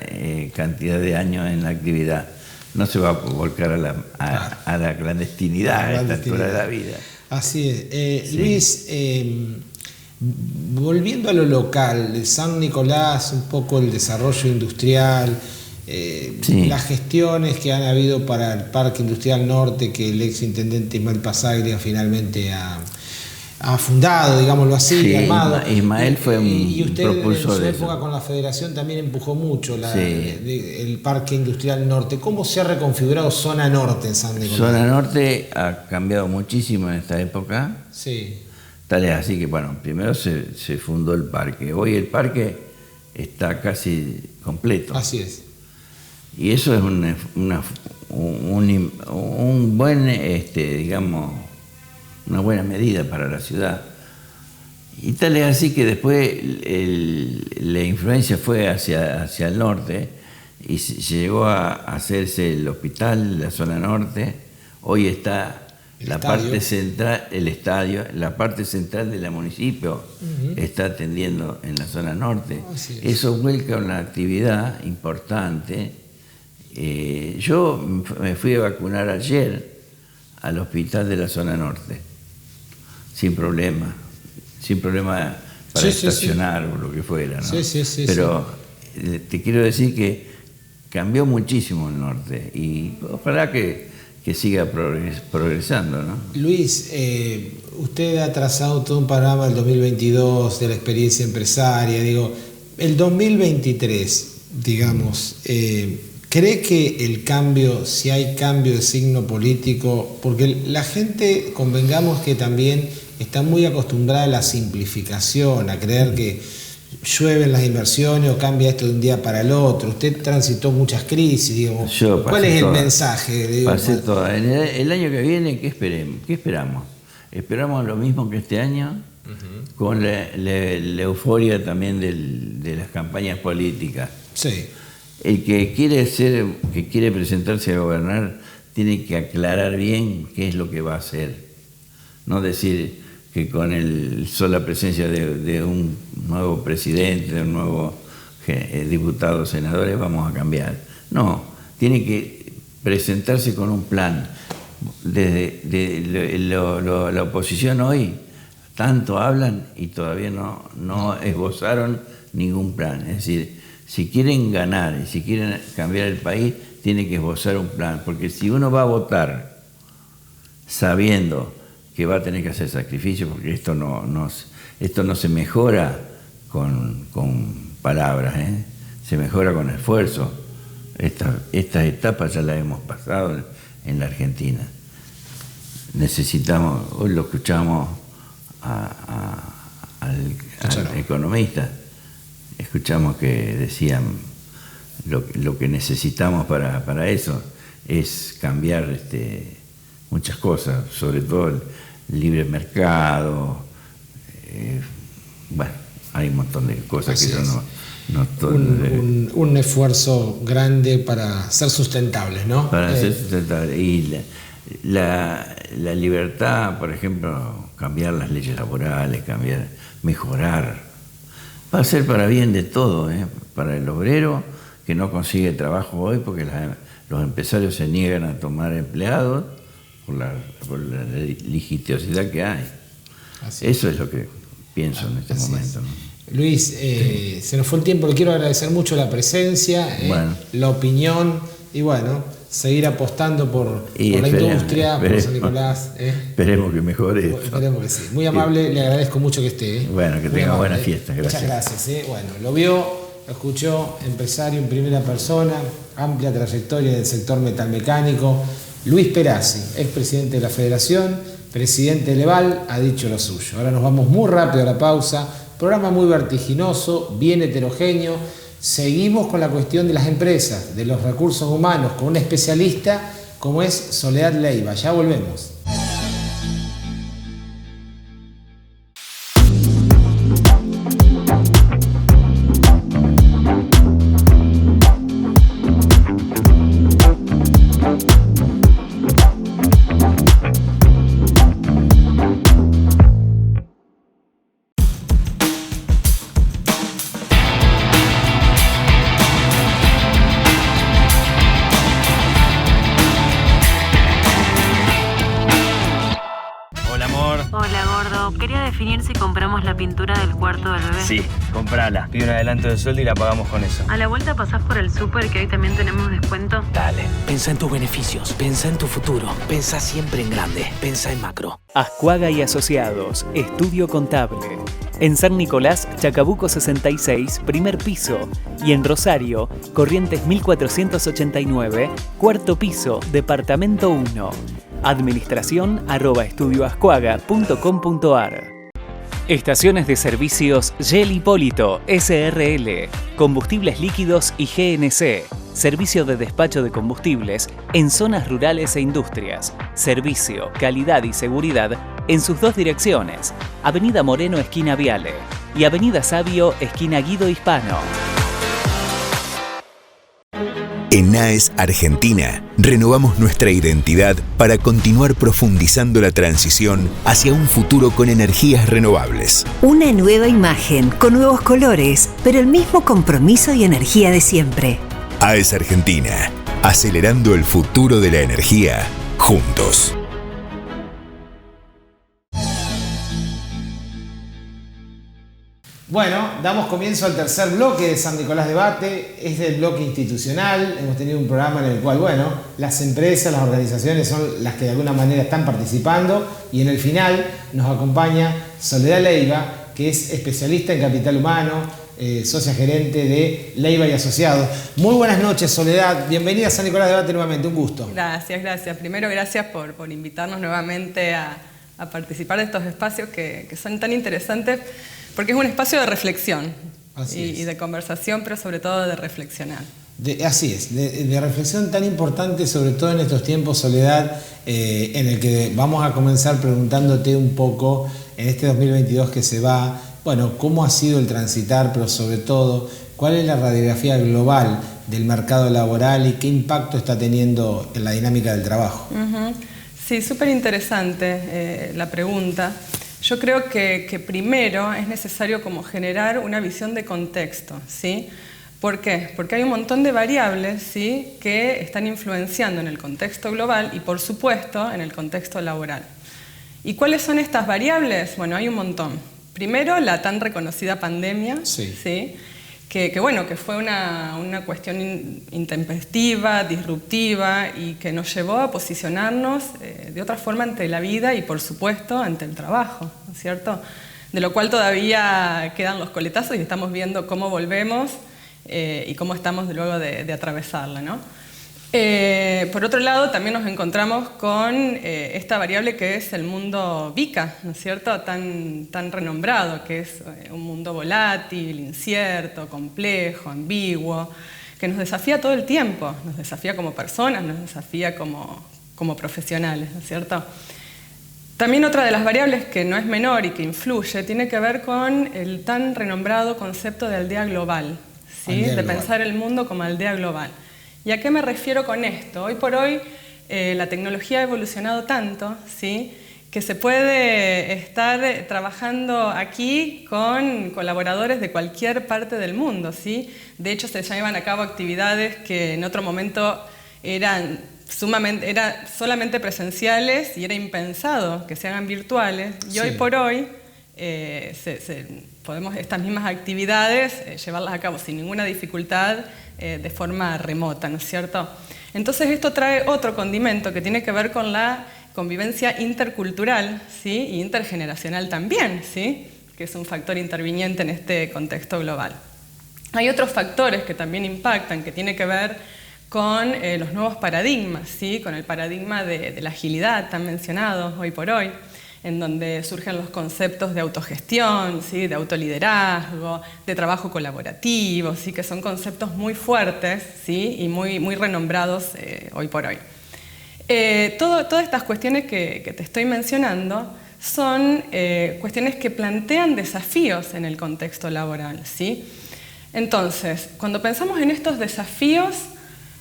cantidad de años en la actividad, no se va a volcar a la clandestinidad a esta altura de la vida. Así es. Sí. Luis, volviendo a lo local, San Nicolás, un poco el desarrollo industrial, las gestiones que han habido para el Parque Industrial Norte, que el ex intendente Ismael Pasaglia finalmente ha fundado, digámoslo así, armado. Ismael fue un propulsor en su época con la Federación también empujó mucho el Parque Industrial Norte. ¿Cómo se ha reconfigurado Zona Norte en San Nicolás? Zona Norte ha cambiado muchísimo en esta época. Sí. Tal es así que, bueno, primero se fundó el parque. Hoy el parque está casi completo. Así es. Y eso es un buen, digamos, una buena medida para la ciudad. Y tal es así que después la influencia fue hacia el norte y se llegó a hacerse el hospital, la zona norte. Hoy está la parte central, el estadio, la parte central del municipio está atendiendo en la zona norte. Eso vuelca una actividad importante. Yo me fui a vacunar ayer al hospital de la zona norte, sin problema para estacionar o lo que fuera, ¿no? Pero te quiero decir que cambió muchísimo el norte y ojalá que siga progresando, ¿no? Luis, usted ha trazado todo un panorama del 2022, de la experiencia empresaria, el 2023, digamos, ¿cree que el cambio, si hay cambio de signo político, porque la gente, convengamos que también está muy acostumbrada a la simplificación, a creer que llueven las inversiones o cambia esto de un día para el otro? Usted transitó muchas crisis, digamos. ¿Cuál es el mensaje? Pasé todas. El año que viene, ¿qué esperamos? ¿Esperamos lo mismo que este año? Con la euforia también de las campañas políticas. Sí. El que quiere presentarse a gobernar tiene que aclarar bien qué es lo que va a hacer. No decir que con sola presencia de un nuevo presidente, de un nuevo diputado, senadores, vamos a cambiar. No, tiene que presentarse con un plan. Desde la oposición hoy tanto hablan y todavía no esbozaron ningún plan. Es decir, si quieren ganar y si quieren cambiar el país, tienen que esbozar un plan. Porque si uno va a votar sabiendo que va a tener que hacer sacrificios, porque esto no se mejora con palabras, se mejora con esfuerzo. Estas etapas ya las hemos pasado en la Argentina. Necesitamos, hoy lo escuchamos al economista, escuchamos que decían lo que necesitamos para eso es cambiar muchas cosas, sobre todo el libre mercado. Bueno, hay un montón de cosas Así que yo es. un esfuerzo grande para ser sustentables, ¿no? Para ser sustentables. Y la libertad, por ejemplo, cambiar las leyes laborales, mejorar, va a ser para bien de todo, para el obrero que no consigue trabajo hoy porque los empresarios se niegan a tomar empleados por la litigiosidad que hay. Eso es lo que pienso en este momento, ¿no? Luis, se nos fue el tiempo, le quiero agradecer mucho la presencia, la opinión y bueno, seguir apostando por la industria, por San Nicolás. Esperemos que mejore esto. Esperemos que sí. Muy amable, le agradezco mucho que esté. Bueno, que tenga buenas fiestas, gracias. Muchas gracias. Bueno, lo vio, lo escuchó, empresario en primera persona, amplia trayectoria del sector metalmecánico. Luis Perazzi, expresidente de la Federación, presidente de Leval, ha dicho lo suyo. Ahora nos vamos muy rápido a la pausa. Programa muy vertiginoso, bien heterogéneo. Seguimos con la cuestión de las empresas, de los recursos humanos, con un especialista como es Soledad Leiva. Ya volvemos. Si compramos la pintura del cuarto del bebé. Sí, comprala. Pide un adelanto de sueldo y la pagamos con eso. A la vuelta pasás por el súper que hoy también tenemos descuento. Dale. Pensá en tus beneficios. Pensá en tu futuro. Pensá siempre en grande. Pensá en macro. Ascuaga y Asociados. Estudio Contable. En San Nicolás, Chacabuco 66, primer piso. Y en Rosario, Corrientes 1489, cuarto piso, departamento 1. Administración@estudioascuaga.com.ar. Estaciones de servicios Yel Hipólito, SRL, combustibles líquidos y GNC, servicio de despacho de combustibles en zonas rurales e industrias, servicio, calidad y seguridad en sus dos direcciones, Avenida Moreno esquina Viale y Avenida Sabio esquina Guido Hispano. En AES Argentina, renovamos nuestra identidad para continuar profundizando la transición hacia un futuro con energías renovables. Una nueva imagen, con nuevos colores, pero el mismo compromiso y energía de siempre. AES Argentina, acelerando el futuro de la energía, juntos. Bueno, damos comienzo al tercer bloque de San Nicolás Debate. Es el bloque institucional. Hemos tenido un programa en el cual, bueno, las empresas, las organizaciones son las que de alguna manera están participando. Y en el final nos acompaña Soledad Leiva, que es especialista en capital humano, socia gerente de Leiva y Asociados. Muy buenas noches, Soledad. Bienvenida a San Nicolás Debate nuevamente. Un gusto. Gracias. Primero, gracias por invitarnos nuevamente a participar de estos espacios que son tan interesantes. Porque es un espacio de reflexión y de conversación, pero sobre todo de reflexionar. Así es, de reflexión tan importante, sobre todo en estos tiempos, Soledad, en el que vamos a comenzar preguntándote un poco, en este 2022 que se va, bueno, cómo ha sido el transitar, pero sobre todo, cuál es la radiografía global del mercado laboral y qué impacto está teniendo en la dinámica del trabajo. Sí, súper interesante la pregunta. Yo creo que primero es necesario como generar una visión de contexto, ¿sí? ¿Por qué? Porque hay un montón de variables, ¿sí?, que están influenciando en el contexto global y, por supuesto, en el contexto laboral. ¿Y cuáles son estas variables? Bueno, hay un montón. Primero, la tan reconocida pandemia, ¿sí? Que fue una cuestión intempestiva, disruptiva y que nos llevó a posicionarnos de otra forma ante la vida y, por supuesto, ante el trabajo, ¿no es cierto? De lo cual todavía quedan los coletazos y estamos viendo cómo volvemos y cómo estamos luego de atravesarla, ¿no? Por otro lado, también nos encontramos con esta variable que es el mundo VICA, ¿no es cierto?, tan renombrado, que es un mundo volátil, incierto, complejo, ambiguo, que nos desafía todo el tiempo, nos desafía como personas, nos desafía como profesionales, ¿no es cierto? También otra de las variables que no es menor y que influye tiene que ver con el tan renombrado concepto de aldea global, ¿sí? De pensar el mundo como aldea global. ¿Y a qué me refiero con esto? Hoy por hoy la tecnología ha evolucionado tanto, ¿sí?, que se puede estar trabajando aquí con colaboradores de cualquier parte del mundo, ¿sí? De hecho, se llevan a cabo actividades que en otro momento eran solamente presenciales y era impensado que se hagan virtuales. Y hoy por hoy podemos estas mismas actividades llevarlas a cabo sin ninguna dificultad de forma remota, ¿no es cierto? Entonces esto trae otro condimento que tiene que ver con la convivencia intercultural, ¿sí?, y intergeneracional también, ¿sí?, que es un factor interviniente en este contexto global. Hay otros factores que también impactan, que tiene que ver con los nuevos paradigmas, ¿sí?, con el paradigma de la agilidad tan mencionado hoy por hoy, en donde surgen los conceptos de autogestión, ¿sí?, de autoliderazgo, de trabajo colaborativo, ¿sí?, que son conceptos muy fuertes, ¿sí?, y muy renombrados hoy por hoy. Todas estas cuestiones que te estoy mencionando son cuestiones que plantean desafíos en el contexto laboral, ¿sí? Entonces, cuando pensamos en estos desafíos,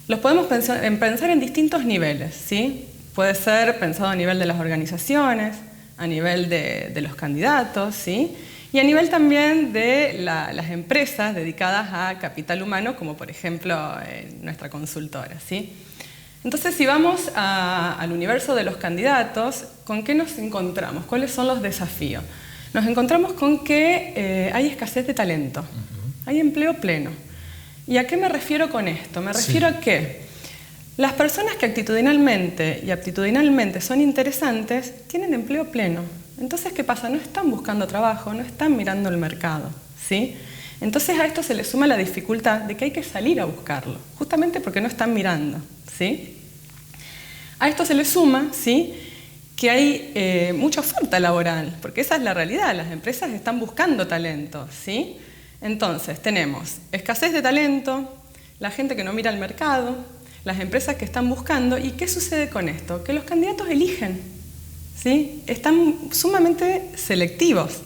los podemos pensar en distintos niveles, ¿sí? Puede ser pensado a nivel de las organizaciones, a nivel de los candidatos, ¿sí?, y a nivel también de las empresas dedicadas a capital humano, como por ejemplo nuestra consultora, ¿sí? Entonces, si vamos al universo de los candidatos, ¿con qué nos encontramos? ¿Cuáles son los desafíos? Nos encontramos con que hay escasez de talento, hay empleo pleno. ¿Y a qué me refiero con esto? Me refiero a que las personas que actitudinalmente y aptitudinalmente son interesantes tienen empleo pleno. Entonces, ¿qué pasa? No están buscando trabajo, no están mirando el mercado, ¿sí? Entonces a esto se le suma la dificultad de que hay que salir a buscarlo, justamente porque no están mirando, ¿sí? A esto se le suma, ¿sí?, que hay mucha oferta laboral, porque esa es la realidad, las empresas están buscando talento, ¿sí? Entonces tenemos escasez de talento, la gente que no mira el mercado, las empresas que están buscando. ¿Y qué sucede con esto? Que los candidatos eligen, ¿sí? Están sumamente selectivos.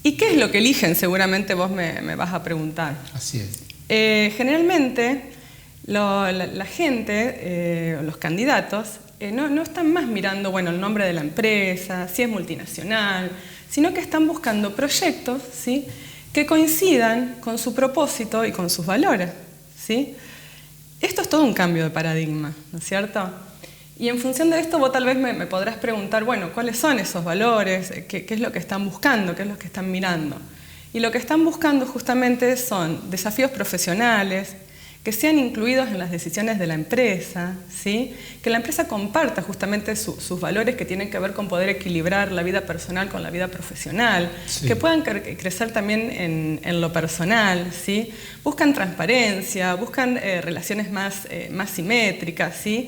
¿Y qué es lo que eligen? Seguramente vos me vas a preguntar. Así es. Generalmente la gente, los candidatos, no están más mirando, bueno, el nombre de la empresa, si es multinacional, sino que están buscando proyectos, ¿sí?, que coincidan con su propósito y con sus valores, ¿sí? Esto es todo un cambio de paradigma, ¿no es cierto? Y en función de esto vos tal vez me podrás preguntar, bueno, ¿cuáles son esos valores? ¿Qué es lo que están buscando? ¿Qué es lo que están mirando? Y lo que están buscando justamente son desafíos profesionales, que sean incluidos en las decisiones de la empresa, ¿sí?, que la empresa comparta justamente sus valores que tienen que ver con poder equilibrar la vida personal con la vida profesional, sí, que puedan crecer también en lo personal, ¿sí? Buscan transparencia, buscan relaciones más simétricas, ¿sí?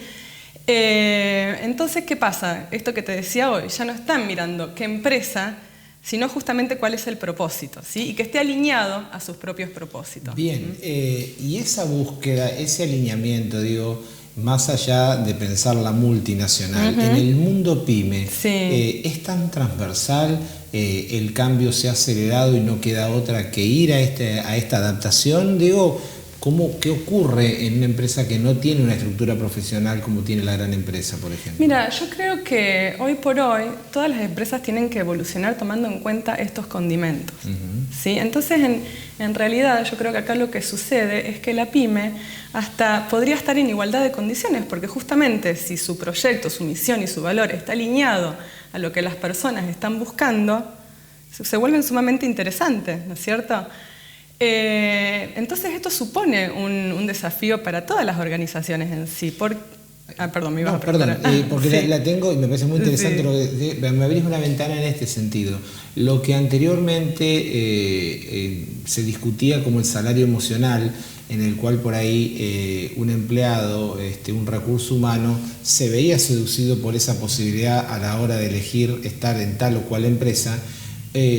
Entonces, ¿qué pasa? Esto que te decía hoy, ya no están mirando qué empresa, sino justamente cuál es el propósito, ¿sí?, y que esté alineado a sus propios propósitos. Bien, y esa búsqueda, ese alineamiento, digo, más allá de pensar la multinacional, en el mundo PYME, sí, ¿es tan transversal? ¿El cambio se ha acelerado y no queda otra que ir a esta adaptación? Digo, ¿qué ocurre en una empresa que no tiene una estructura profesional como tiene la gran empresa, por ejemplo? Mira, yo creo que hoy por hoy todas las empresas tienen que evolucionar tomando en cuenta estos condimentos, ¿sí? Entonces, en realidad, yo creo que acá lo que sucede es que la PYME hasta podría estar en igualdad de condiciones, porque justamente si su proyecto, su misión y su valor está alineado a lo que las personas están buscando, se vuelven sumamente interesantes, ¿no es cierto? Entonces esto supone un desafío para todas las organizaciones en sí. Perdón, me ibas a preguntar. Porque sí, la tengo y me parece muy interesante, sí, me abrís una ventana en este sentido. Lo que anteriormente se discutía como el salario emocional, en el cual por ahí un empleado, un recurso humano, se veía seducido por esa posibilidad a la hora de elegir estar en tal o cual empresa.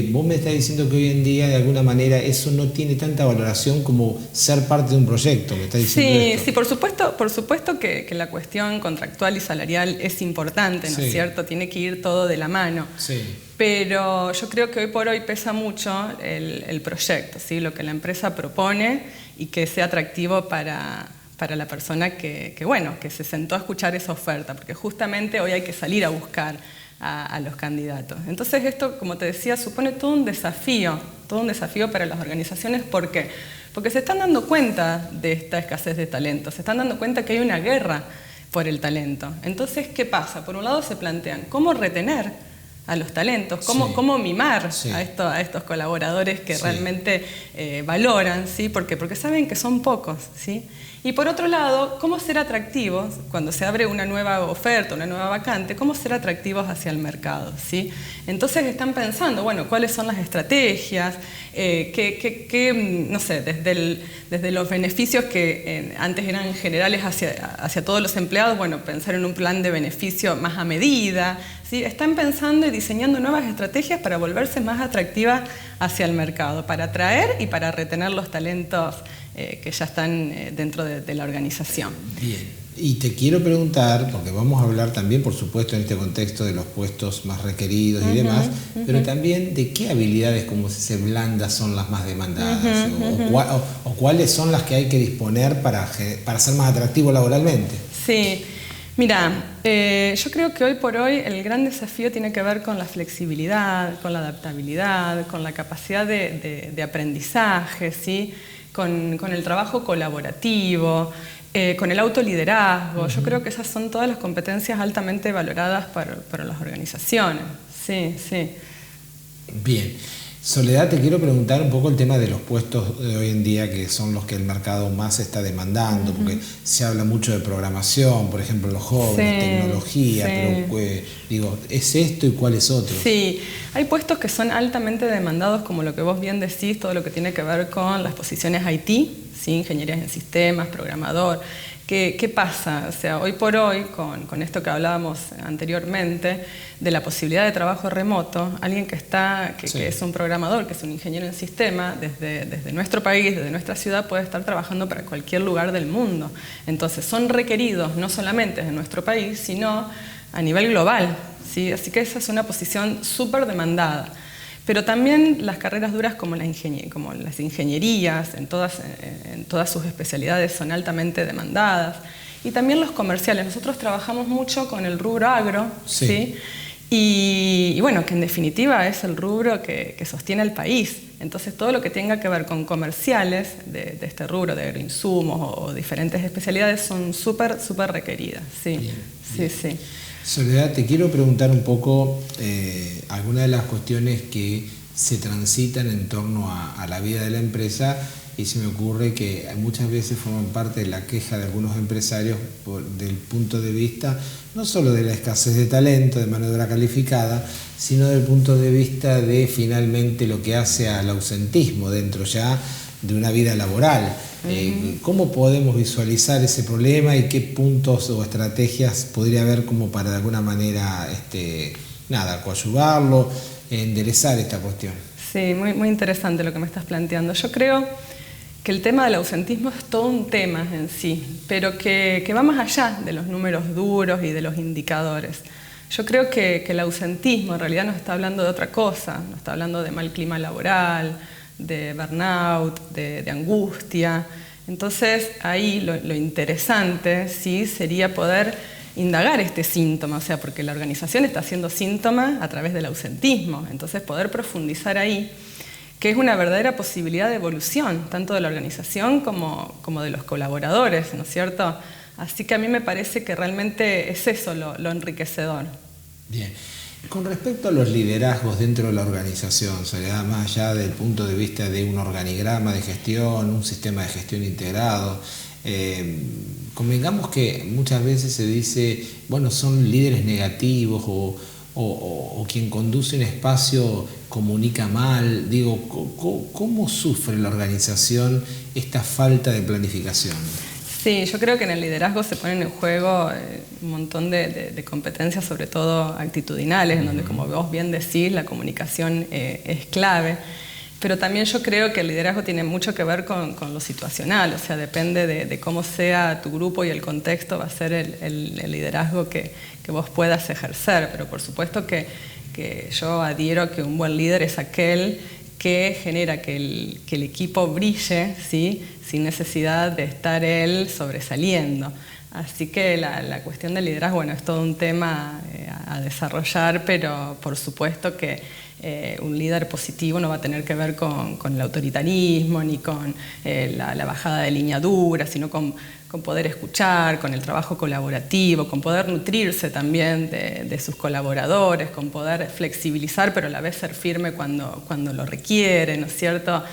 Vos me estás diciendo que hoy en día, de alguna manera, eso no tiene tanta valoración como ser parte de un proyecto. ¿Me estás diciendo esto? Sí, por supuesto que la cuestión contractual y salarial es importante, ¿no es cierto? Tiene que ir todo de la mano. Sí. Pero yo creo que hoy por hoy pesa mucho el proyecto, ¿sí? Lo que la empresa propone y que sea atractivo para la persona que se sentó a escuchar esa oferta, porque justamente hoy hay que salir a buscar a los candidatos. Entonces esto, como te decía, supone todo un desafío para las organizaciones. ¿Por qué? Porque se están dando cuenta de esta escasez de talento, se están dando cuenta que hay una guerra por el talento. Entonces, ¿qué pasa? Por un lado se plantean cómo retener a los talentos, cómo mimar a estos colaboradores que realmente valoran, ¿sí? ¿Por qué? Porque saben que son pocos, ¿sí? Y por otro lado, cómo ser atractivos cuando se abre una nueva oferta, una nueva vacante, cómo ser atractivos hacia el mercado, ¿sí? Entonces están pensando, bueno, cuáles son las estrategias, no sé, desde los beneficios que antes eran generales hacia todos los empleados, bueno, pensar en un plan de beneficio más a medida, ¿sí? Están pensando y diseñando nuevas estrategias para volverse más atractivas hacia el mercado, para atraer y para retener los talentos que ya están dentro de la organización. Bien, y te quiero preguntar, porque vamos a hablar también, por supuesto, en este contexto de los puestos más requeridos y demás, pero también de qué habilidades, como se dice, blandas son las más demandadas, o cuáles son las que hay que disponer para ser más atractivo laboralmente. Sí. Mira, yo creo que hoy por hoy el gran desafío tiene que ver con la flexibilidad, con la adaptabilidad, con la capacidad de aprendizaje, ¿sí? Con el trabajo colaborativo, con el autoliderazgo. Yo creo que esas son todas las competencias altamente valoradas para las organizaciones. Sí. Bien. Soledad, te quiero preguntar un poco el tema de los puestos de hoy en día, que son los que el mercado más está demandando, porque se habla mucho de programación, por ejemplo, los jóvenes, tecnología, pero digo, ¿es esto y cuáles otros? Sí, hay puestos que son altamente demandados, como lo que vos bien decís, todo lo que tiene que ver con las posiciones IT, ¿sí? Ingenierías en sistemas, programador. ¿Qué pasa? O sea, hoy por hoy, con esto que hablábamos anteriormente, de la posibilidad de trabajo remoto, alguien que es un programador, que es un ingeniero en sistema, desde nuestro país, desde nuestra ciudad, puede estar trabajando para cualquier lugar del mundo. Entonces, son requeridos no solamente en nuestro país, sino a nivel global, ¿sí? Así que esa es una posición súper demandada. Pero también las carreras duras como las ingenierías, en todas sus especialidades, son altamente demandadas. Y también los comerciales. Nosotros trabajamos mucho con el rubro agro, ¿sí? Y bueno, que en definitiva es el rubro que sostiene el país. Entonces todo lo que tenga que ver con comerciales de este rubro, de agroinsumos o diferentes especialidades, son súper requeridas. Sí. Bien. Sí. Soledad, te quiero preguntar un poco algunas de las cuestiones que se transitan en torno a la vida de la empresa, y se me ocurre que muchas veces forman parte de la queja de algunos empresarios del punto de vista no solo de la escasez de talento, de mano de obra calificada, sino del punto de vista de finalmente lo que hace al ausentismo dentro ya de una vida laboral. ¿Cómo podemos visualizar ese problema y qué puntos o estrategias podría haber como para de alguna manera coadyuvarlo, enderezar esta cuestión? Sí, muy interesante lo que me estás planteando. Yo creo que el tema del ausentismo es todo un tema en sí, pero que va más allá de los números duros y de los indicadores. Yo creo que el ausentismo en realidad nos está hablando de otra cosa, nos está hablando de mal clima laboral, de burnout, de angustia. Entonces ahí lo interesante, ¿sí?, sería poder indagar este síntoma, o sea, porque la organización está haciendo síntoma a través del ausentismo. Entonces poder profundizar ahí, que es una verdadera posibilidad de evolución, tanto de la organización como de los colaboradores, ¿no es cierto? Así que a mí me parece que realmente es eso lo enriquecedor. Bien. Con respecto a los liderazgos dentro de la organización, Soledad, más allá del punto de vista de un organigrama de gestión, un sistema de gestión integrado, convengamos que muchas veces se dice, bueno, son líderes negativos o quien conduce un espacio comunica mal? Digo, ¿cómo sufre la organización esta falta de planificación? Sí, yo creo que en el liderazgo se ponen en juego un montón de competencias, sobre todo actitudinales, en donde, como vos bien decís, la comunicación es clave. Pero también yo creo que el liderazgo tiene mucho que ver con lo situacional, o sea, depende de cómo sea tu grupo y el contexto, va a ser el liderazgo que vos puedas ejercer. Pero por supuesto que yo adhiero a que un buen líder es aquel que genera que el equipo brille, ¿sí?, sin necesidad de estar él sobresaliendo. Así que la cuestión del liderazgo, bueno, es todo un tema a desarrollar, pero por supuesto que un líder positivo no va a tener que ver con el autoritarismo ni con la bajada de línea dura, sino con poder escuchar, con el trabajo colaborativo, con poder nutrirse también de sus colaboradores, con poder flexibilizar pero a la vez ser firme cuando lo requiere, ¿no es cierto?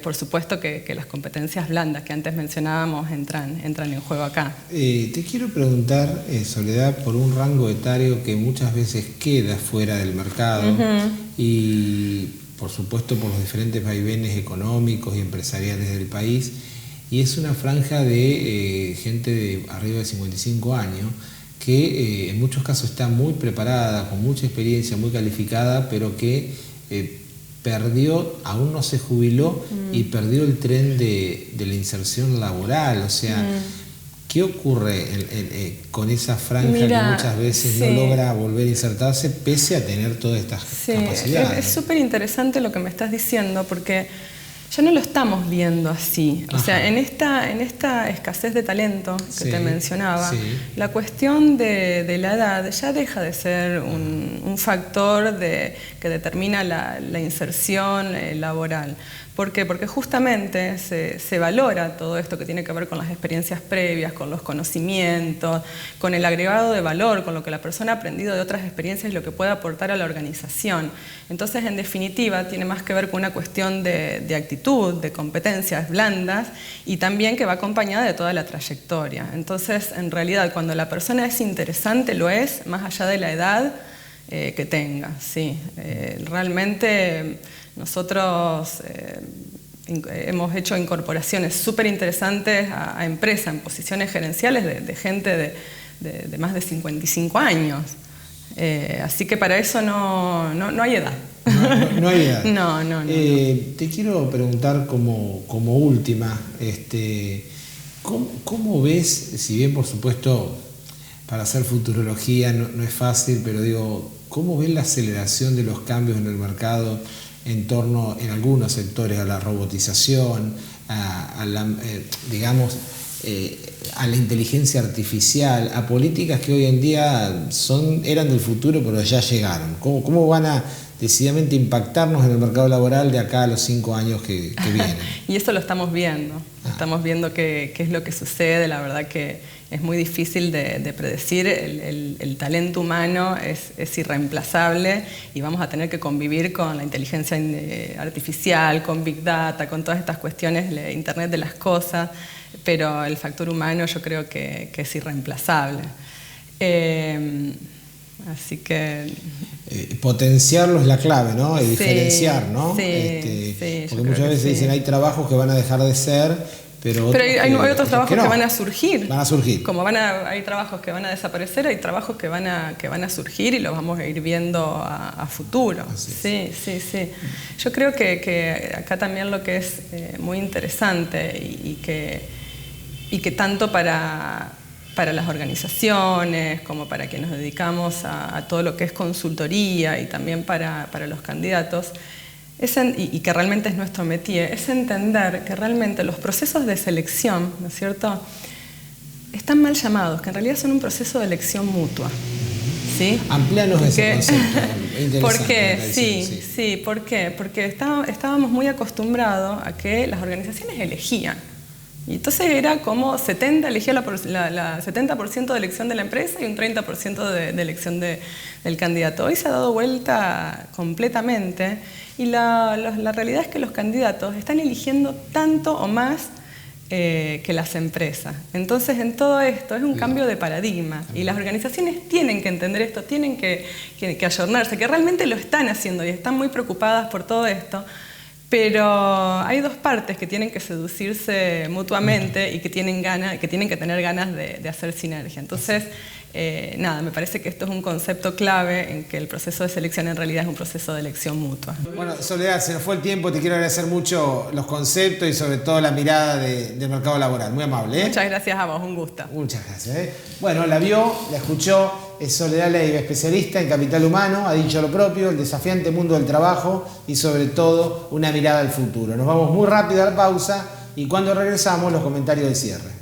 Por supuesto que las competencias blandas que antes mencionábamos entran en juego acá. Te quiero preguntar, Soledad, por un rango etario que muchas veces queda fuera del mercado y por supuesto por los diferentes vaivenes económicos y empresariales del país, y es una franja de gente de arriba de 55 años que en muchos casos está muy preparada, con mucha experiencia, muy calificada, pero que perdió, aún no se jubiló y perdió el tren de la inserción laboral. O sea, ¿qué ocurre con esa franja que muchas veces no logra volver a insertarse pese a tener todas estas capacidades? Es súper interesante lo que me estás diciendo, porque ya no lo estamos viendo así. O sea, en esta escasez de talento que te mencionaba, la cuestión de la edad ya deja de ser un factor que determina la inserción laboral. ¿Por qué? Porque justamente se valora todo esto que tiene que ver con las experiencias previas, con los conocimientos, con el agregado de valor, con lo que la persona ha aprendido de otras experiencias y lo que puede aportar a la organización. Entonces, en definitiva, tiene más que ver con una cuestión de actitud, de competencias blandas y también que va acompañada de toda la trayectoria. Entonces, en realidad, cuando la persona es interesante, lo es, más allá de la edad que tenga. Sí, realmente nosotros hemos hecho incorporaciones súper interesantes a empresas en posiciones gerenciales de gente de más de 55 años. Así que para eso no hay edad. No hay edad. No. Te quiero preguntar como última, ¿cómo ves, si bien por supuesto para hacer futurología no es fácil, pero digo, ¿cómo ves la aceleración de los cambios en el mercado en torno, en algunos sectores, a la robotización, a la inteligencia artificial, a políticas que hoy en día eran del futuro pero ya llegaron? ¿Cómo van a decididamente impactarnos en el mercado laboral de acá a los 5 años que vienen? Y eso lo estamos viendo. Estamos viendo qué es lo que sucede. La verdad que es muy difícil de predecir. El talento humano es irreemplazable y vamos a tener que convivir con la inteligencia artificial, con Big Data, con todas estas cuestiones de Internet de las cosas, pero el factor humano yo creo que es irreemplazable. Así que potenciarlo es la clave, ¿no? Y diferenciar, ¿no? Sí, porque muchas veces dicen hay trabajos que van a dejar de ser, pero hay otros trabajos que van a surgir. Van a surgir. Como hay trabajos que van a desaparecer, hay trabajos que van a surgir y los vamos a ir viendo a futuro. Sí. Yo creo que acá también lo que es muy interesante y que tanto para las organizaciones, como para quienes nos dedicamos a todo lo que es consultoría y también para los candidatos, y que realmente es nuestro métier, es entender que realmente los procesos de selección, ¿no es cierto?, están mal llamados, que en realidad son un proceso de elección mutua. ¿Sí? Amplíanos ese concepto. ¿Por qué? Sí, ¿por qué? Porque estábamos muy acostumbrados a que las organizaciones elegían. Y entonces era como 70% elegía la 70% de elección de la empresa y un 30% de elección del candidato. Hoy se ha dado vuelta completamente y la realidad es que los candidatos están eligiendo tanto o más que las empresas. Entonces, en todo esto es un cambio de paradigma y las organizaciones tienen que entender esto, tienen que ayornarse, que realmente lo están haciendo y están muy preocupadas por todo esto, pero hay dos partes que tienen que seducirse mutuamente y que tienen que tener ganas de hacer sinergia. Entonces, nada, me parece que esto es un concepto clave en que el proceso de selección en realidad es un proceso de elección mutua. Bueno, Soledad, se nos fue el tiempo, te quiero agradecer mucho los conceptos y sobre todo la mirada del mercado laboral, muy amable. Muchas gracias a vos, un gusto. Muchas gracias. Bueno, la vio, la escuchó, es Soledad Leiva, especialista en capital humano, ha dicho lo propio, el desafiante mundo del trabajo y sobre todo una mirada al futuro. Nos vamos muy rápido a la pausa y cuando regresamos los comentarios de cierre.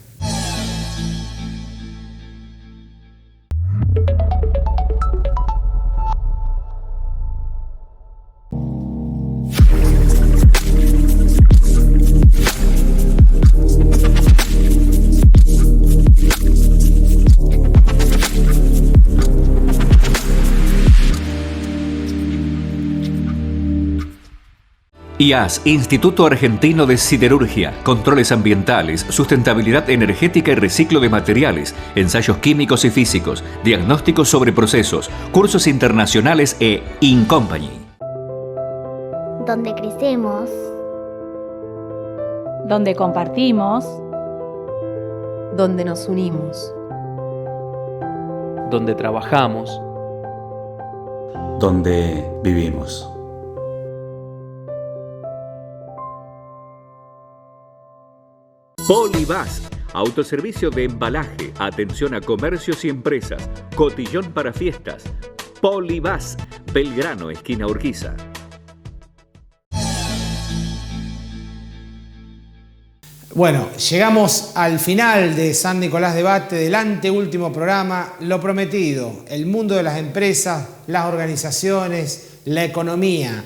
IAS, Instituto Argentino de Siderurgia, Controles Ambientales, Sustentabilidad Energética y Reciclo de Materiales, Ensayos Químicos y Físicos, Diagnósticos sobre Procesos, Cursos Internacionales e InCompany. Donde crecemos, Donde compartimos, donde nos unimos, donde trabajamos, donde vivimos. Polibás, autoservicio de embalaje, atención a comercios y empresas, cotillón para fiestas. Polibás, Belgrano, esquina Urquiza. Bueno, llegamos al final de San Nicolás Debate, del anteúltimo programa. Lo prometido, el mundo de las empresas, las organizaciones, la economía,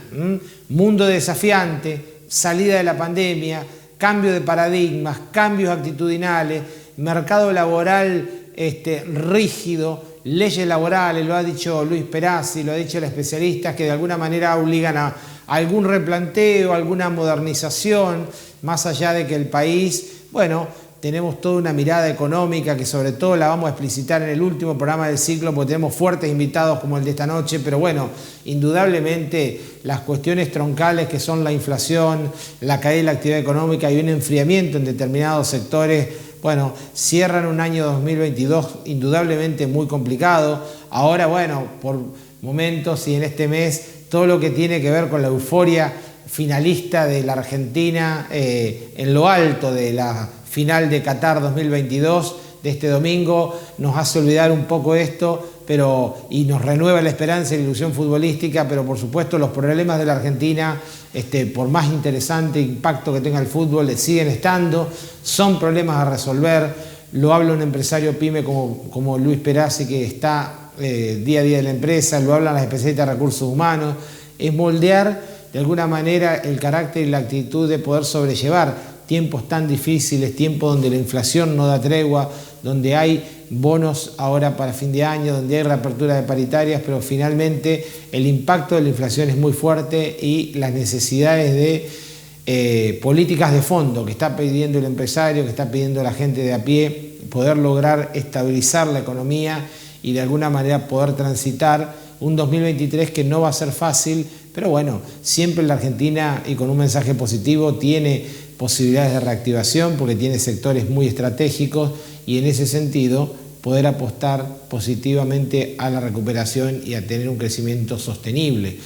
mundo desafiante, salida de la pandemia, cambio de paradigmas, cambios actitudinales, mercado laboral rígido, leyes laborales, lo ha dicho Luis Perazzi, lo ha dicho el especialista, que de alguna manera obligan a algún replanteo, alguna modernización, más allá de que el país, bueno, tenemos toda una mirada económica que sobre todo la vamos a explicitar en el último programa del ciclo porque tenemos fuertes invitados como el de esta noche, pero bueno, indudablemente las cuestiones troncales que son la inflación, la caída de la actividad económica y un enfriamiento en determinados sectores, bueno, cierran un año 2022 indudablemente muy complicado. Ahora, bueno, por momentos y en este mes, todo lo que tiene que ver con la euforia finalista de la Argentina en lo alto de la final de Qatar 2022 de este domingo nos hace olvidar un poco esto, y nos renueva la esperanza y la ilusión futbolística, pero por supuesto los problemas de la Argentina, por más interesante impacto que tenga el fútbol, siguen estando, son problemas a resolver. Lo habla un empresario pyme como Luis Perazzi, que está día a día en la empresa, lo hablan las especialistas de recursos humanos, es moldear de alguna manera el carácter y la actitud de poder sobrellevar tiempos tan difíciles, tiempos donde la inflación no da tregua, donde hay bonos ahora para fin de año, donde hay reapertura de paritarias, pero finalmente el impacto de la inflación es muy fuerte y las necesidades de políticas de fondo que está pidiendo el empresario, que está pidiendo la gente de a pie, poder lograr estabilizar la economía y de alguna manera poder transitar un 2023 que no va a ser fácil, pero bueno, siempre la Argentina, y con un mensaje positivo, tiene posibilidades de reactivación porque tiene sectores muy estratégicos y en ese sentido poder apostar positivamente a la recuperación y a tener un crecimiento sostenible.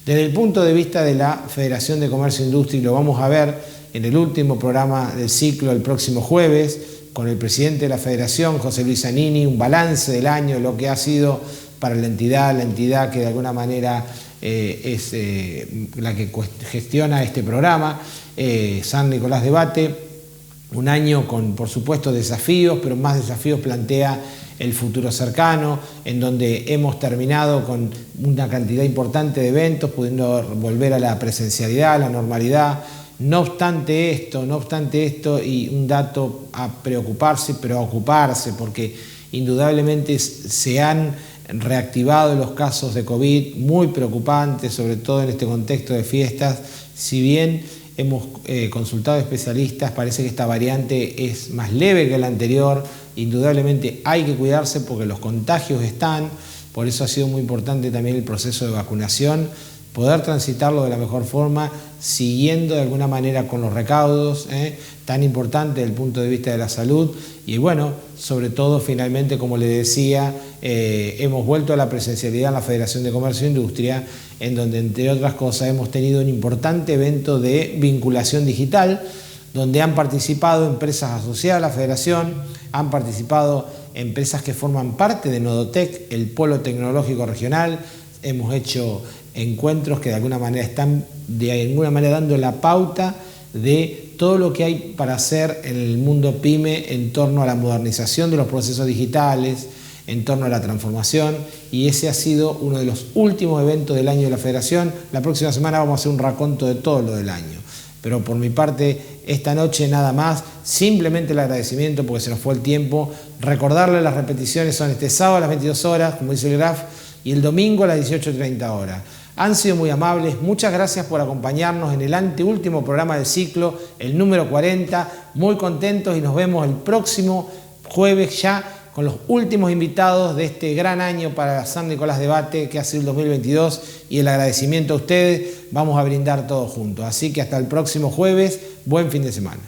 Desde el punto de vista de la Federación de Comercio e Industria, y lo vamos a ver en el último programa del ciclo el próximo jueves, con el presidente de la Federación, José Luis Zanini, un balance del año, lo que ha sido para la entidad que de alguna manera es la que gestiona este programa, San Nicolás Debate, un año con, por supuesto, desafíos, pero más desafíos plantea el futuro cercano, en donde hemos terminado con una cantidad importante de eventos, pudiendo volver a la presencialidad, a la normalidad. No obstante esto, y un dato a preocuparse, pero a ocuparse, porque indudablemente se han reactivado los casos de COVID, muy preocupantes, sobre todo en este contexto de fiestas. Si bien hemos consultado especialistas, parece que esta variante es más leve que la anterior. Indudablemente hay que cuidarse porque los contagios están, por eso ha sido muy importante también el proceso de vacunación, poder transitarlo de la mejor forma, siguiendo de alguna manera con los recaudos, tan importante desde el punto de vista de la salud. Y bueno, sobre todo finalmente, como le decía, hemos vuelto a la presencialidad en la Federación de Comercio e Industria, en donde entre otras cosas hemos tenido un importante evento de vinculación digital, donde han participado empresas asociadas a la Federación, han participado empresas que forman parte de Nodotec, el polo tecnológico regional. Hemos hecho encuentros que de alguna manera están dando la pauta de todo lo que hay para hacer en el mundo PYME en torno a la modernización de los procesos digitales, en torno a la transformación, y ese ha sido uno de los últimos eventos del año de la Federación. La próxima semana vamos a hacer un raconto de todo lo del año. Pero por mi parte, esta noche nada más, simplemente el agradecimiento porque se nos fue el tiempo. Recordarle las repeticiones son este sábado a las 22 horas, como dice el Graf, y el domingo a las 18:30 horas. Han sido muy amables, muchas gracias por acompañarnos en el anteúltimo programa del ciclo, el número 40, muy contentos y nos vemos el próximo jueves ya con los últimos invitados de este gran año para San Nicolás Debate que ha sido el 2022, y el agradecimiento a ustedes, vamos a brindar todos juntos. Así que hasta el próximo jueves, buen fin de semana.